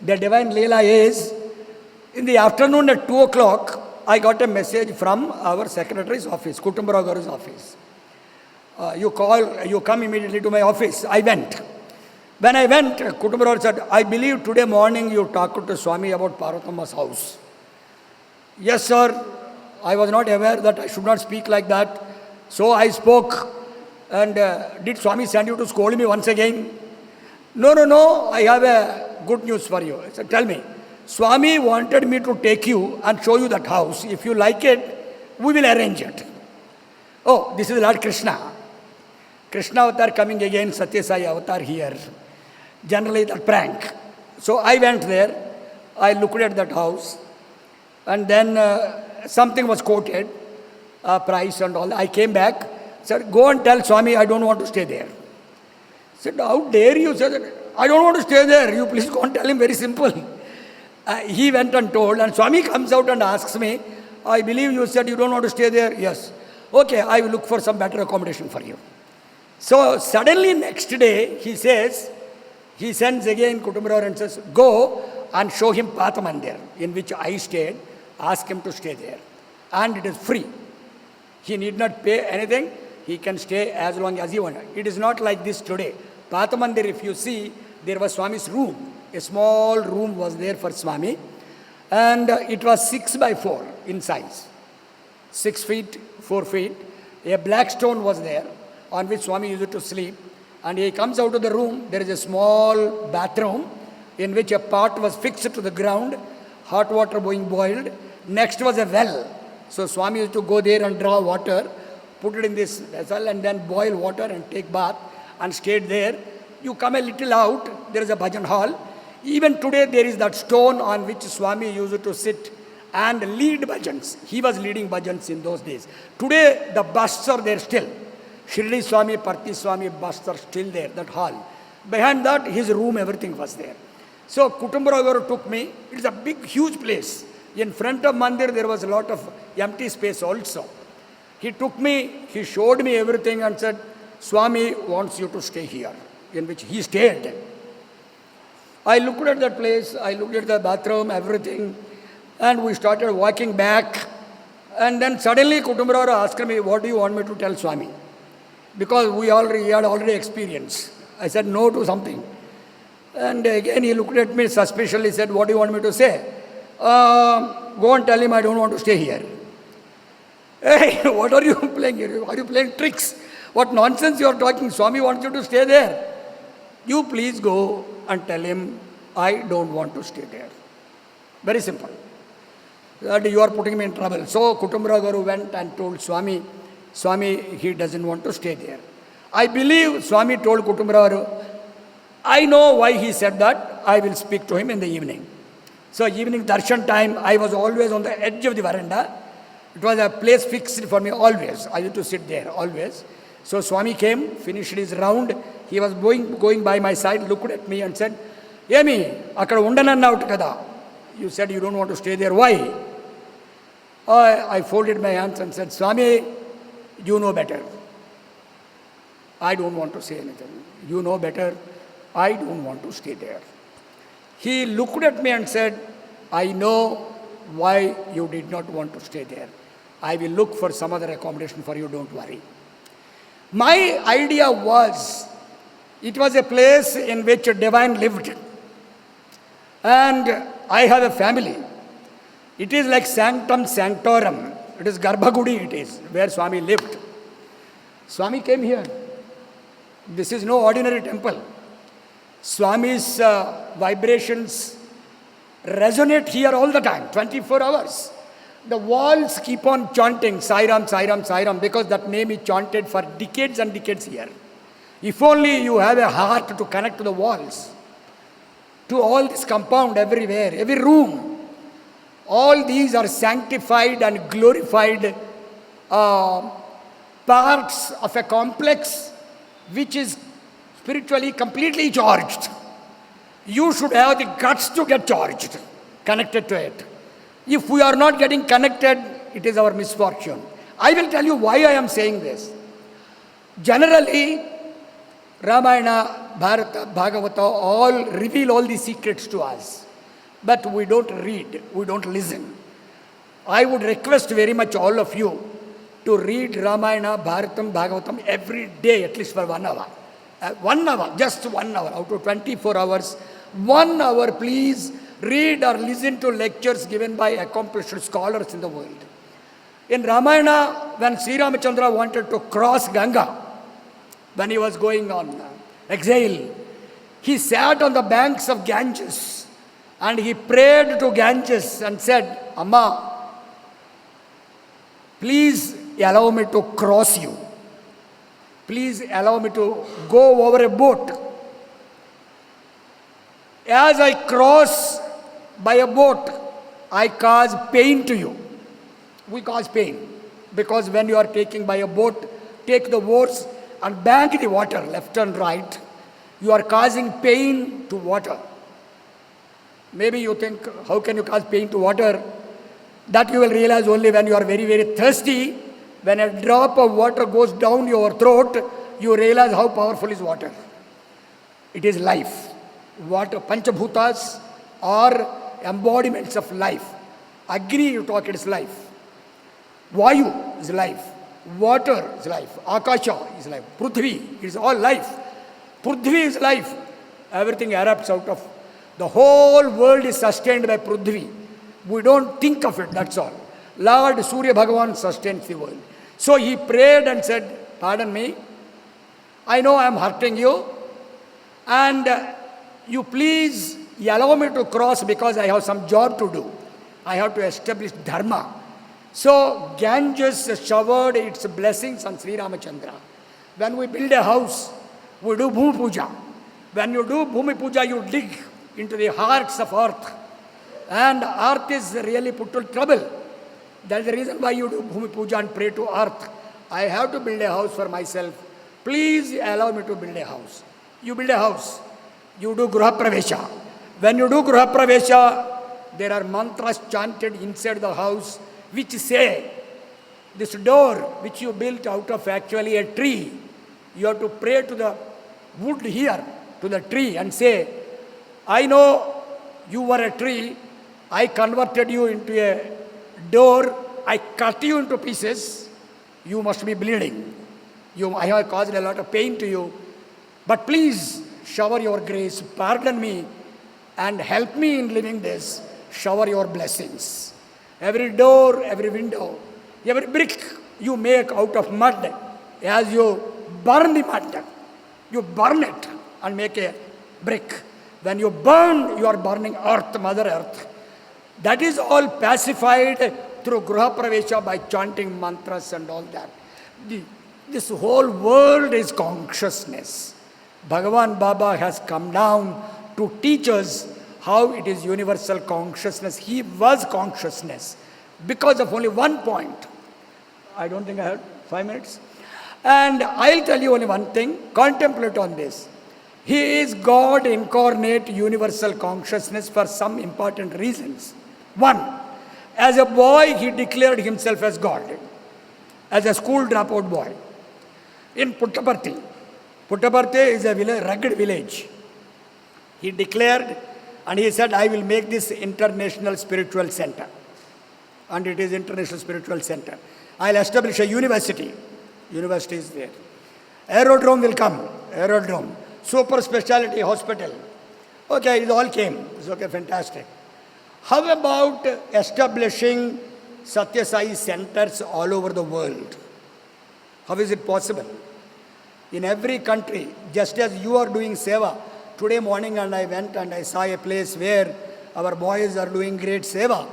The divine Leela is, in the afternoon at 2 o'clock, I got a message from our secretary's office, Kutumbarao Garu's office. You come immediately to my office. I went. When I went, Kutumbarao said, I believe today morning you talked to Swami about Parvatama's house. Yes, sir. I was not aware that I should not speak like that. So I spoke. And did Swami send you to scold me once again? No. I have a good news for you. I said, tell me. Swami wanted me to take you and show you that house. If you like it, we will arrange it. Oh, this is Lord Krishna. Krishna avatar coming again, Satya Sai avatar here. Generally that prank. So I went there. I looked at that house. And then something was quoted, price and all. I came back. Said, go and tell Swami I don't want to stay there. Said, how dare you? Said, I don't want to stay there. You please go and tell him, very simple. He went and told, and Swami comes out and asks me, I believe you said you don't want to stay there. Yes. Okay, I will look for some better accommodation for you. So suddenly next day, he sends again Kutumbarao and says, go and show him Pathamandir, in which I stayed. Ask him to stay there. And it is free. He need not pay anything. He can stay as long as he wants. It is not like this today. Pathamandir, if you see, there was Swami's room. A small room was there for Swami. And it was 6 by 4 in size. 6 feet, 4 feet. A black stone was there on which Swami used to sleep. And he comes out of the room. There is a small bathroom in which a pot was fixed to the ground. Hot water being boiled. Next was a well. So Swami used to go there and draw water, put it in this vessel and then boil water and take bath and stayed there. You come a little out, there is a bhajan hall. Even today there is that stone on which Swami used to sit and lead bhajans. He was leading bhajans in those days. Today the busts are there still. Shirdi Swami, Parthi Swami busts are still there, that hall. Behind that, his room, everything was there. So Kutumbarao Garu took me. It's a big, huge place. In front of Mandir, there was a lot of empty space also. He took me, he showed me everything and said, Swami wants you to stay here, in which he stayed. I looked at that place, I looked at the bathroom, everything, and we started walking back. And then suddenly Kutumbarao asked me, what do you want me to tell Swami? Because he had already experience. I said no to something. And again he looked at me suspiciously, said, what do you want me to say? Go and tell him I don't want to stay here. Hey, what are you playing here? Are you playing tricks? What nonsense you are talking? Swami wants you to stay there. You please go and tell him I don't want to stay there. Very simple. That you are putting me in trouble. So Kutumbarao Garu went and told Swami, he doesn't want to stay there. I believe Swami told Kutumbarao Garu, I know why he said that. I will speak to him in the evening. So evening darshan time, I was always on the edge of the veranda. It was a place fixed for me always. I used to sit there always. So Swami came, finished his round. He was going by my side, looked at me and said, Yemi, akkada undanannavuttu kada. You said you don't want to stay there. Why? I folded my hands and said, Swami, you know better. I don't want to say anything. You know better. I don't want to stay there. He looked at me and said, I know why you did not want to stay there. I will look for some other accommodation for you, don't worry. My idea was, it was a place in which a divine lived. And I have a family. It is like sanctum sanctorum. It is Garbhagudi, it is, where Swami lived. Swami came here. This is no ordinary temple. Swami's vibrations resonate here all the time, 24 hours. The walls keep on chanting Sairam, Sairam, Sairam, because that name is chanted for decades and decades here. If only you have a heart to connect to the walls, to all this compound everywhere, every room. All these are sanctified and glorified parts of a complex which is spiritually completely charged. You should have the guts to get charged, connected to it. If we are not getting connected, it is our misfortune. I will tell you why I am saying this. Generally, Ramayana, Bharata, Bhagavata all reveal all the secrets to us. But we don't read, we don't listen. I would request very much all of you to read Ramayana, Bharatam, Bhagavatam every day, at least for 1 hour. 1 hour, just 1 hour, out of 24 hours. 1 hour, please read or listen to lectures given by accomplished scholars in the world. In Ramayana, when Sri Ramachandra wanted to cross Ganga, when he was going on exile, he sat on the banks of Ganges and he prayed to Ganges and said, Amma, please allow me to cross you. Please allow me to go over a boat. As I cross by a boat, I cause pain to you. We cause pain because when you are taking by a boat, take the oars and bank the water left and right, you are causing pain to water. Maybe you think, how can you cause pain to water? That you will realize only when you are very, very thirsty. When a drop of water goes down your throat, you realize how powerful is water. It is life. Water, Panchabhutas are embodiments of life. Agni, you talk, it is life. Vayu is life. Water is life. Akasha is life. Prithvi is all life. Prithvi is life. Everything erupts out of. The whole world is sustained by Prithvi. We don't think of it, that's all. Lord Surya Bhagavan sustains the world. So he prayed and said, pardon me, I know I am hurting you, and you please allow me to cross because I have some job to do. I have to establish dharma. So Ganges showered its blessings on Sri Ramachandra. When we build a house, we do Bhumi Puja. When you do Bhumi Puja, you dig into the hearts of earth. And earth is really put to trouble. That's the reason why you do Bhumi Puja and pray to earth. I have to build a house for myself. Please allow me to build a house. You build a house. You do Gruha Pravesha. When you do Gruha Pravesha, there are mantras chanted inside the house which say, this door which you built out of actually a tree, you have to pray to the wood here, to the tree and say, I know you were a tree, I converted you into a door, I cut you into pieces, you must be bleeding. I have caused a lot of pain to you, but please shower your grace, pardon me, and help me in living this, shower your blessings. Every door, every window, every brick you make out of mud, as you burn the mud, you burn it and make a brick. When you burn, you are burning earth, Mother Earth. That is all pacified through Gruha Pravesha by chanting mantras and all that. This whole world is consciousness. Bhagavan Baba has come down to teach us how it is universal consciousness. He was consciousness because of only one point. I don't think I had 5 minutes. And I'll tell you only one thing. Contemplate on this. He is God incarnate universal consciousness for some important reasons. One, as a boy, he declared himself as God, as a school dropout boy. In Puttaparthi. Puttaparthi is a village, rugged village. He declared and he said, I will make this international spiritual center. And it is international spiritual center. I'll establish a university. University is there. Aerodrome will come. Aerodrome. Super specialty hospital. Okay, it all came. It's okay, fantastic. How about establishing Satya Sai centers all over the world? How is it possible? In every country, just as you are doing seva, today morning and I went and I saw a place where our boys are doing great seva.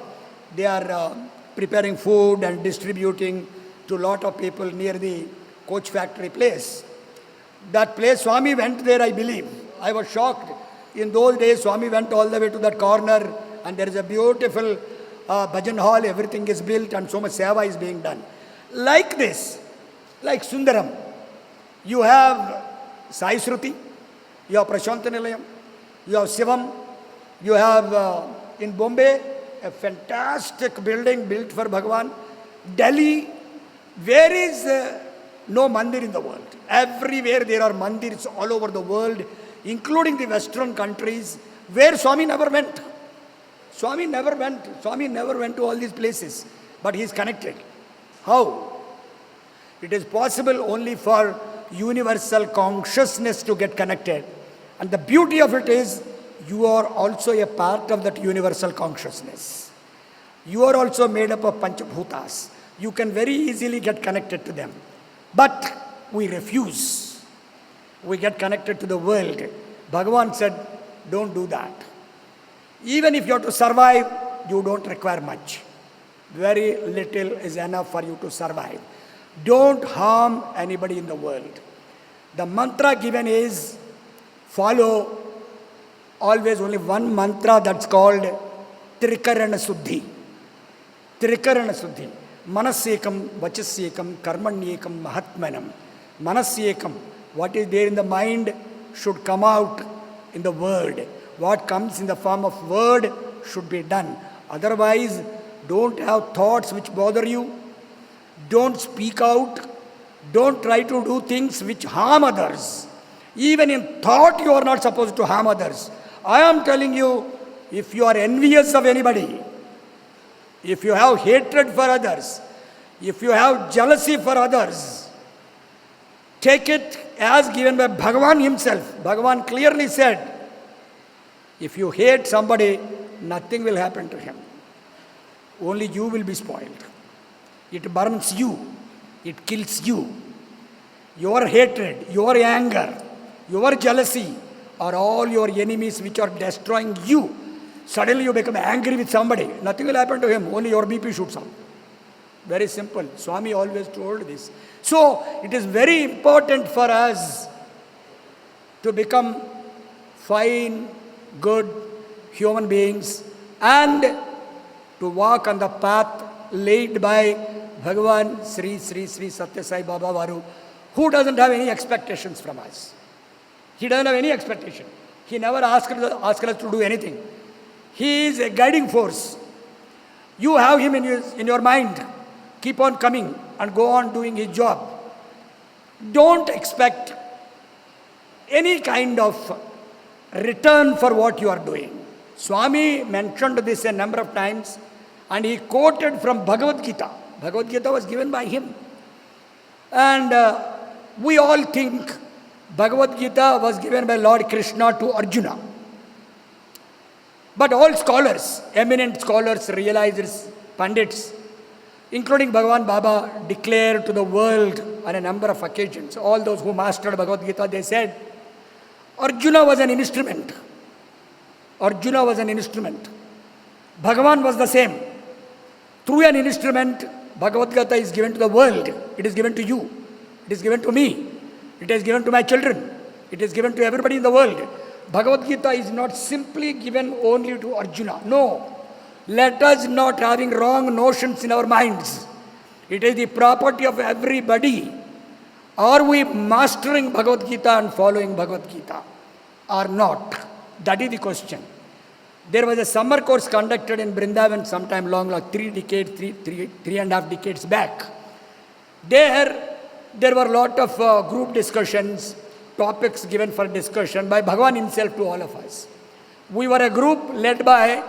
They are preparing food and distributing to a lot of people near the coach factory place. That place, Swami went there, I believe. I was shocked. In those days, Swami went all the way to that corner and there is a beautiful bhajan hall, everything is built and so much seva is being done. Like this, like Sundaram, you have Sai Shruti, you have Prashanta Nilayam, you have Shivam, you have in Bombay, a fantastic building built for Bhagavan. Delhi, where is No mandir in the world. Everywhere there are mandirs all over the world, including the Western countries, where Swami never went. Swami never went. Swami never went to all these places. But he is connected. How? It is possible only for universal consciousness to get connected. And the beauty of it is, you are also a part of that universal consciousness. You are also made up of Panchabhutas. You can very easily get connected to them. But we refuse. We get connected to the world. Bhagavan said, don't do that. Even if you have to survive, you don't require much. Very little is enough for you to survive. Don't harm anybody in the world. The mantra given is, follow always only one mantra, that's called Trikarana Suddhi. Trikarana Suddhi. Manasyekam, Vachasyekam, Karmanyekam, Mahatmanam. Manasyekam. What is there in the mind should come out in the word. What comes in the form of word should be done. Otherwise, don't have thoughts which bother you. Don't speak out. Don't try to do things which harm others. Even in thought, you are not supposed to harm others. I am telling you, if you are envious of anybody, if you have hatred for others, if you have jealousy for others, take it as given by Bhagavan himself. Bhagavan clearly said, if you hate somebody, nothing will happen to him. Only you will be spoiled. It burns you. It kills you. Your hatred, your anger, your jealousy are all your enemies which are destroying you. Suddenly you become angry with somebody. Nothing will happen to him. Only your BP shoots up. Very simple. Swami always told this. So it is very important for us to become fine, good human beings and to walk on the path laid by Bhagavan Sri Satya Sai Baba Varu, who doesn't have any expectations from us. He doesn't have any expectation. He never asked us to do anything. He is a guiding force. You have him in your mind. Keep on coming and go on doing his job. Don't expect any kind of return for what you are doing. Swami mentioned this a number of times and he quoted from Bhagavad Gita. Bhagavad Gita was given by him. And we all think Bhagavad Gita was given by Lord Krishna to Arjuna. But all scholars, eminent scholars, realizers, pandits, including Bhagavan Baba, declared to the world on a number of occasions, all those who mastered Bhagavad Gita, they said, Arjuna was an instrument. Arjuna was an instrument. Bhagavan was the same. Through an instrument, Bhagavad Gita is given to the world. It is given to you. It is given to me. It is given to my children. It is given to everybody in the world. Bhagavad Gita is not simply given only to Arjuna. No. Let us not having wrong notions in our minds. It is the property of everybody. Are we mastering Bhagavad Gita and following Bhagavad Gita or not? That is the question. There was a summer course conducted in Vrindavan sometime long, like three and a half decades back. There were a lot of group discussions, topics given for discussion by Bhagavan himself to all of us. We were a group led by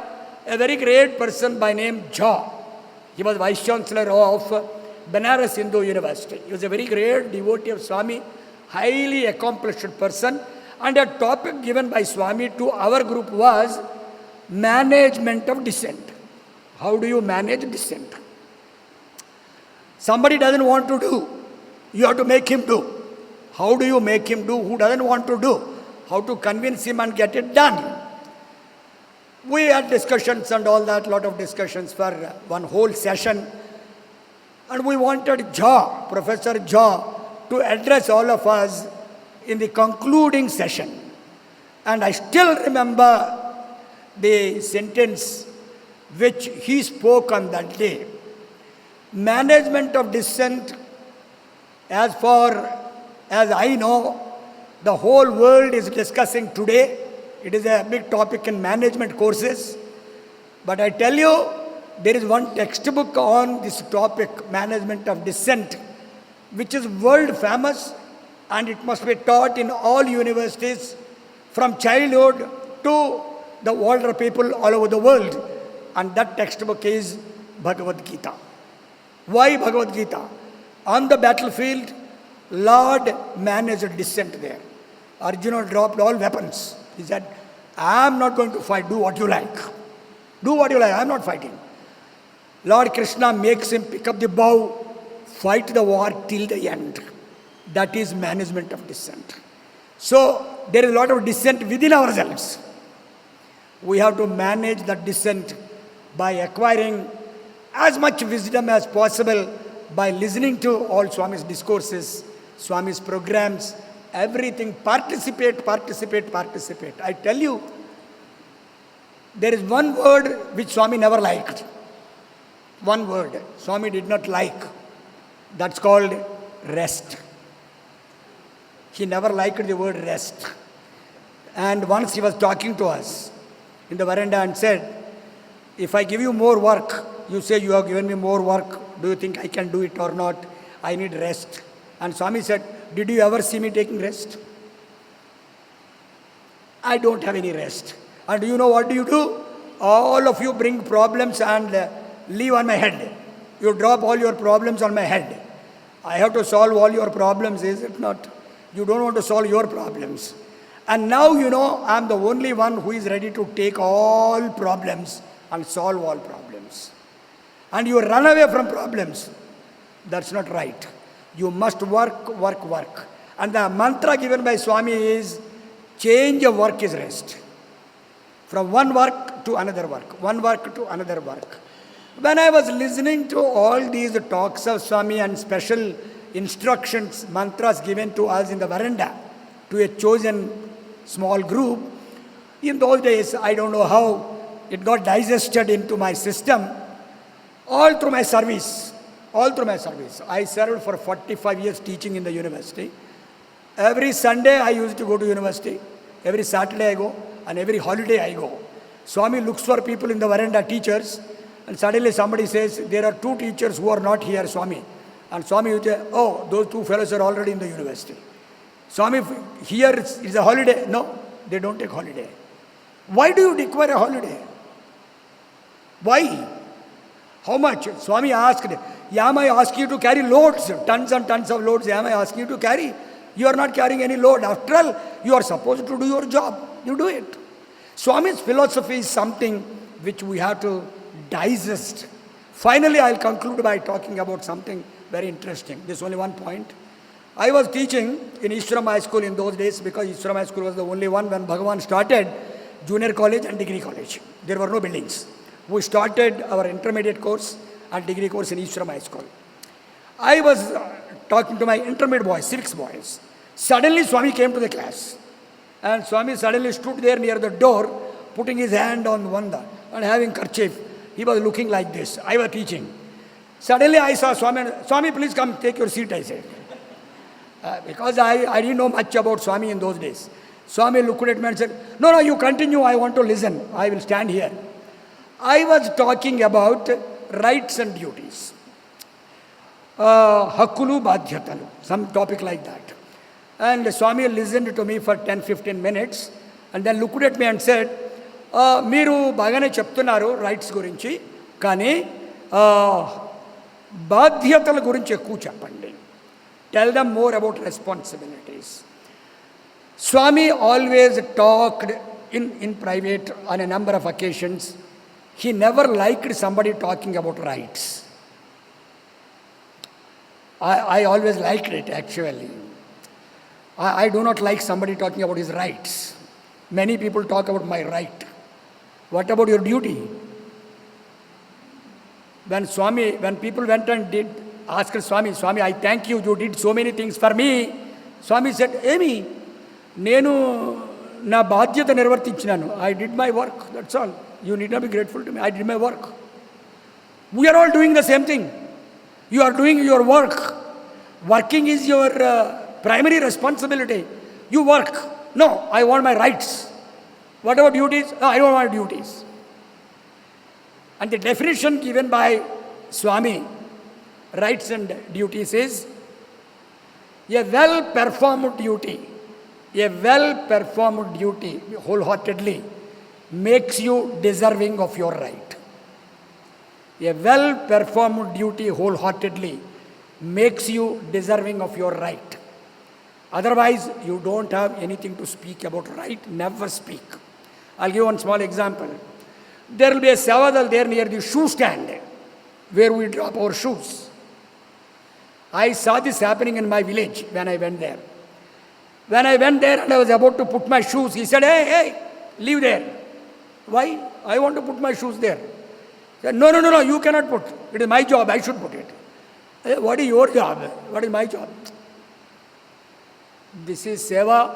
a very great person by name Jha. He was Vice Chancellor of Banaras Hindu University. He was a very great devotee of Swami, highly accomplished person. And a topic given by Swami to our group was management of dissent. How do you manage dissent? Somebody doesn't want to do. You have to make him do. How do you make him do who doesn't want to do? How to convince him and get it done? We had discussions and all that, lot of discussions for one whole session. And we wanted Jha, Professor Jha, to address all of us in the concluding session. And I still remember the sentence which he spoke on that day. Management of dissent, as far as I know, the whole world is discussing today. It is a big topic in management courses. But I tell you, there is one textbook on this topic, management of dissent, which is world famous, and it must be taught in all universities from childhood to the older people all over the world. And that textbook is Bhagavad Gita. Why Bhagavad Gita? On the battlefield, Lord managed dissent there. Arjuna dropped all weapons. He said, I am not going to fight, do what you like. Do what you like, I am not fighting. Lord Krishna makes him pick up the bow, fight the war till the end. That is management of dissent. So there is a lot of dissent within ourselves. We have to manage that dissent by acquiring as much wisdom as possible, by listening to all Swami's discourses, Swami's programs, everything. Participate. I tell you, there is one word which Swami never liked. One word Swami did not like. That's called rest. He never liked the word rest. And once he was talking to us in the veranda and said, if I give you more work, you say you have given me more work, do you think I can do it or not? I need rest. And Swami said, did you ever see me taking rest? I don't have any rest. And do you know what do you do? All of you bring problems and leave on my head. You drop all your problems on my head. I have to solve all your problems, is it not? You don't want to solve your problems. And now you know I am the only one who is ready to take all problems and solve all problems. And you run away from problems. That's not right. You must work. And the mantra given by Swami is, change of work is rest. From one work to another work. One work to another work. When I was listening to all these talks of Swami and special instructions, mantras given to us in the veranda, to a chosen small group, in those days, I don't know how it got digested into my system, all through my service. I served for 45 years teaching in the university. Every Sunday I used to go to university. Every Saturday I go, and every holiday I go. Swami looks for people in the veranda, teachers, and suddenly somebody says, there are 2 teachers who are not here, Swami. And Swami would say, oh, those 2 fellows are already in the university. Swami, here is a holiday. No, they don't take holiday. Why do you require a holiday? Why? How much? Swami asked, am I asking you to carry loads, tons and tons of loads, am I asking you to carry? You are not carrying any load. After all, you are supposed to do your job. You do it. Swami's philosophy is something which we have to digest. Finally, I'll conclude by talking about something very interesting. There's only one point. I was teaching in Ishram High School in those days, because Ishram High School was the only one when Bhagavan started junior college and degree college. There were no buildings. We started our intermediate course and degree course in Ishram High School. I was talking to my intermediate boys, civics boys. Suddenly Swami came to the class. And Swami suddenly stood there near the door, putting his hand on one and having kerchief. He was looking like this. I was teaching. Suddenly I saw Swami. Swami, please come, take your seat, I said. Because I didn't know much about Swami in those days. Swami looked at me and said, no, you continue, I want to listen. I will stand here. I was talking about rights and duties. Hakkulu Badhyatalu, some topic like that. And Swami listened to me for 10-15 minutes and then looked at me and said, మీరు బాగానే చెప్తున్నారు rights గురించి, కానీ బాధ్యతల గురించి ఎక్కువ చెప్పండి. Tell them more about responsibilities. Swami always talked in private on a number of occasions. He never liked somebody talking about rights. I always liked it, actually. I do not like somebody talking about his rights. Many people talk about my right. What about your duty? When people went and asked Swami, I thank you, you did so many things for me. Swami said, Amy, నేను నా బాధ్యత నిర్వర్తించినాను. I did my work, that's all. You need not be grateful to me. I did my work. We are all doing the same thing. You are doing your work. Working is your primary responsibility. You work. No, I want my rights. What about duties? No, I don't want duties. And the definition given by Swami, rights and duties is, A well-performed duty wholeheartedly makes you deserving of your right. A well-performed duty wholeheartedly makes you deserving of your right. Otherwise, you don't have anything to speak about right. Never speak. I'll give one small example. There will be a savadal there near the shoe stand where we drop our shoes. I saw this happening in my village when I went there. When I went there and I was about to put my shoes, he said, hey, leave there. Why? I want to put my shoes there. He said, no, you cannot put. It is my job, I should put it. What is your job? What is my job? This is seva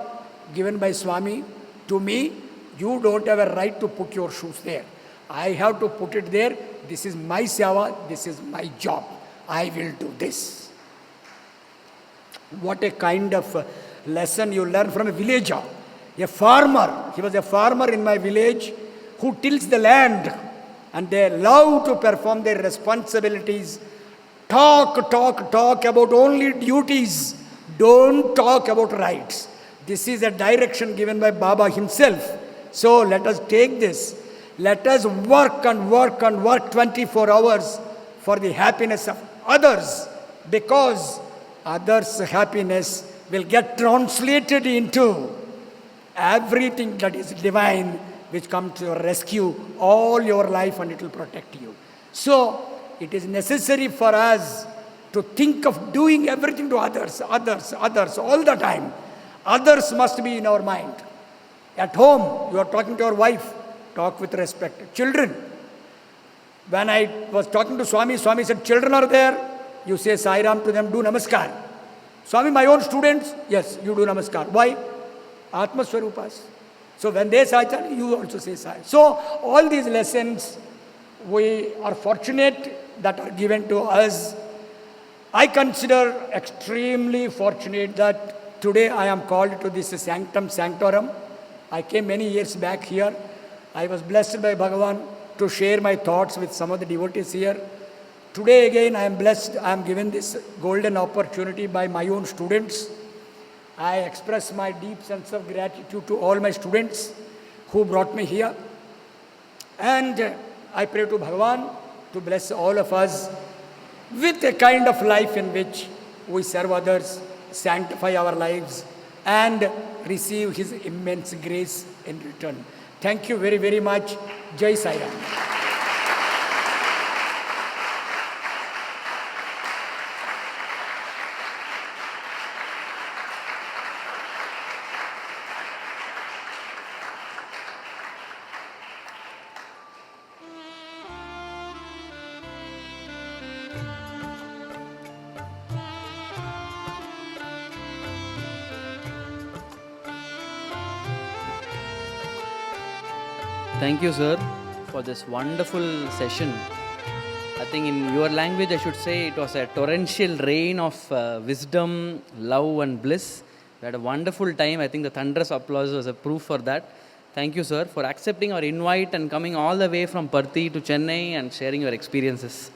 given by Swami to me. You don't have a right to put your shoes there. I have to put it there. This is my seva. This is my job. I will do this. What a kind of lesson you learn from a villager. A farmer. He was a farmer in my village who tills the land. And they love to perform their responsibilities. Talk about only duties. Don't talk about rights. This is a direction given by Baba himself. So let us take this. Let us work 24 hours for the happiness of others, because others' happiness will get translated into everything that is divine, which comes to your rescue all your life, and it will protect you. So it is necessary for us to think of doing everything to others all the time. Others must be in our mind. At home, you are talking to your wife, talk with respect. Children, when I was talking to Swami, Swami said, children are there, you say Sai Ram to them, do Namaskar. Swami, my own students, yes, you do Namaskar. Why? Atma Swarupas. So when they say Sai, you also say Sai. So all these lessons, we are fortunate that are given to us. I consider extremely fortunate that today I am called to this sanctum sanctorum. I came many years back here. I was blessed by Bhagavan to share my thoughts with some of the devotees here. Today again I am blessed. I am given this golden opportunity by my own students. I express my deep sense of gratitude to all my students who brought me here. And I pray to Bhagavan to bless all of us with a kind of life in which we serve others, sanctify our lives, and receive His immense grace in return. Thank you very, very much. Jai Sai Ram. Thank you, sir, for this wonderful session. I think in your language, I should say it was a torrential rain of wisdom, love and bliss. We had a wonderful time. I think the thunderous applause was a proof for that. Thank you, sir, for accepting our invite and coming all the way from Parthi to Chennai and sharing your experiences.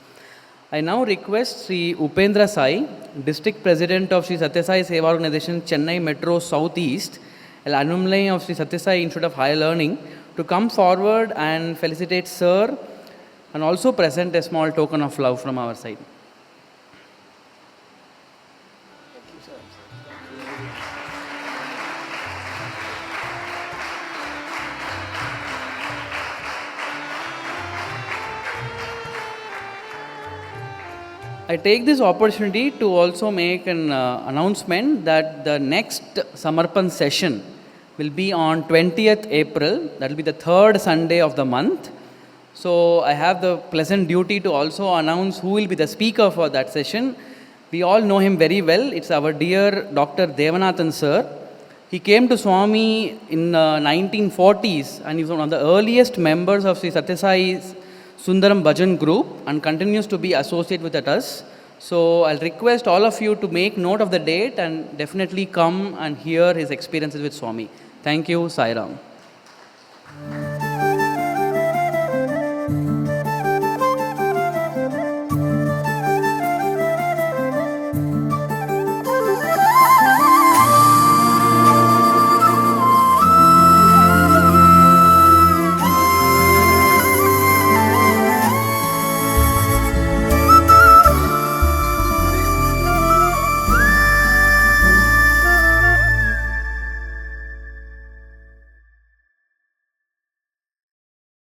I now request Sri Upendra Sai, District President of Sri Satya Sai Seva Organization, Chennai Metro Southeast, an alumni of Sri Satya Sai Institute of Higher Learning, to come forward and felicitate Sir and also present a small token of love from our side. I take this opportunity to also make an announcement that the next Samarpan Session will be on 20th April. That will be the third Sunday of the month. So I have the pleasant duty to also announce who will be the speaker for that session. We all know him very well. It's our dear Dr. Devanathan sir. He came to Swami in 1940s and he was one of the earliest members of Sri Satya Sai's Sundaram Bhajan group and continues to be associated with us. So I'll request all of you to make note of the date and definitely come and hear his experiences with Swami. Thank you, Sai Ram.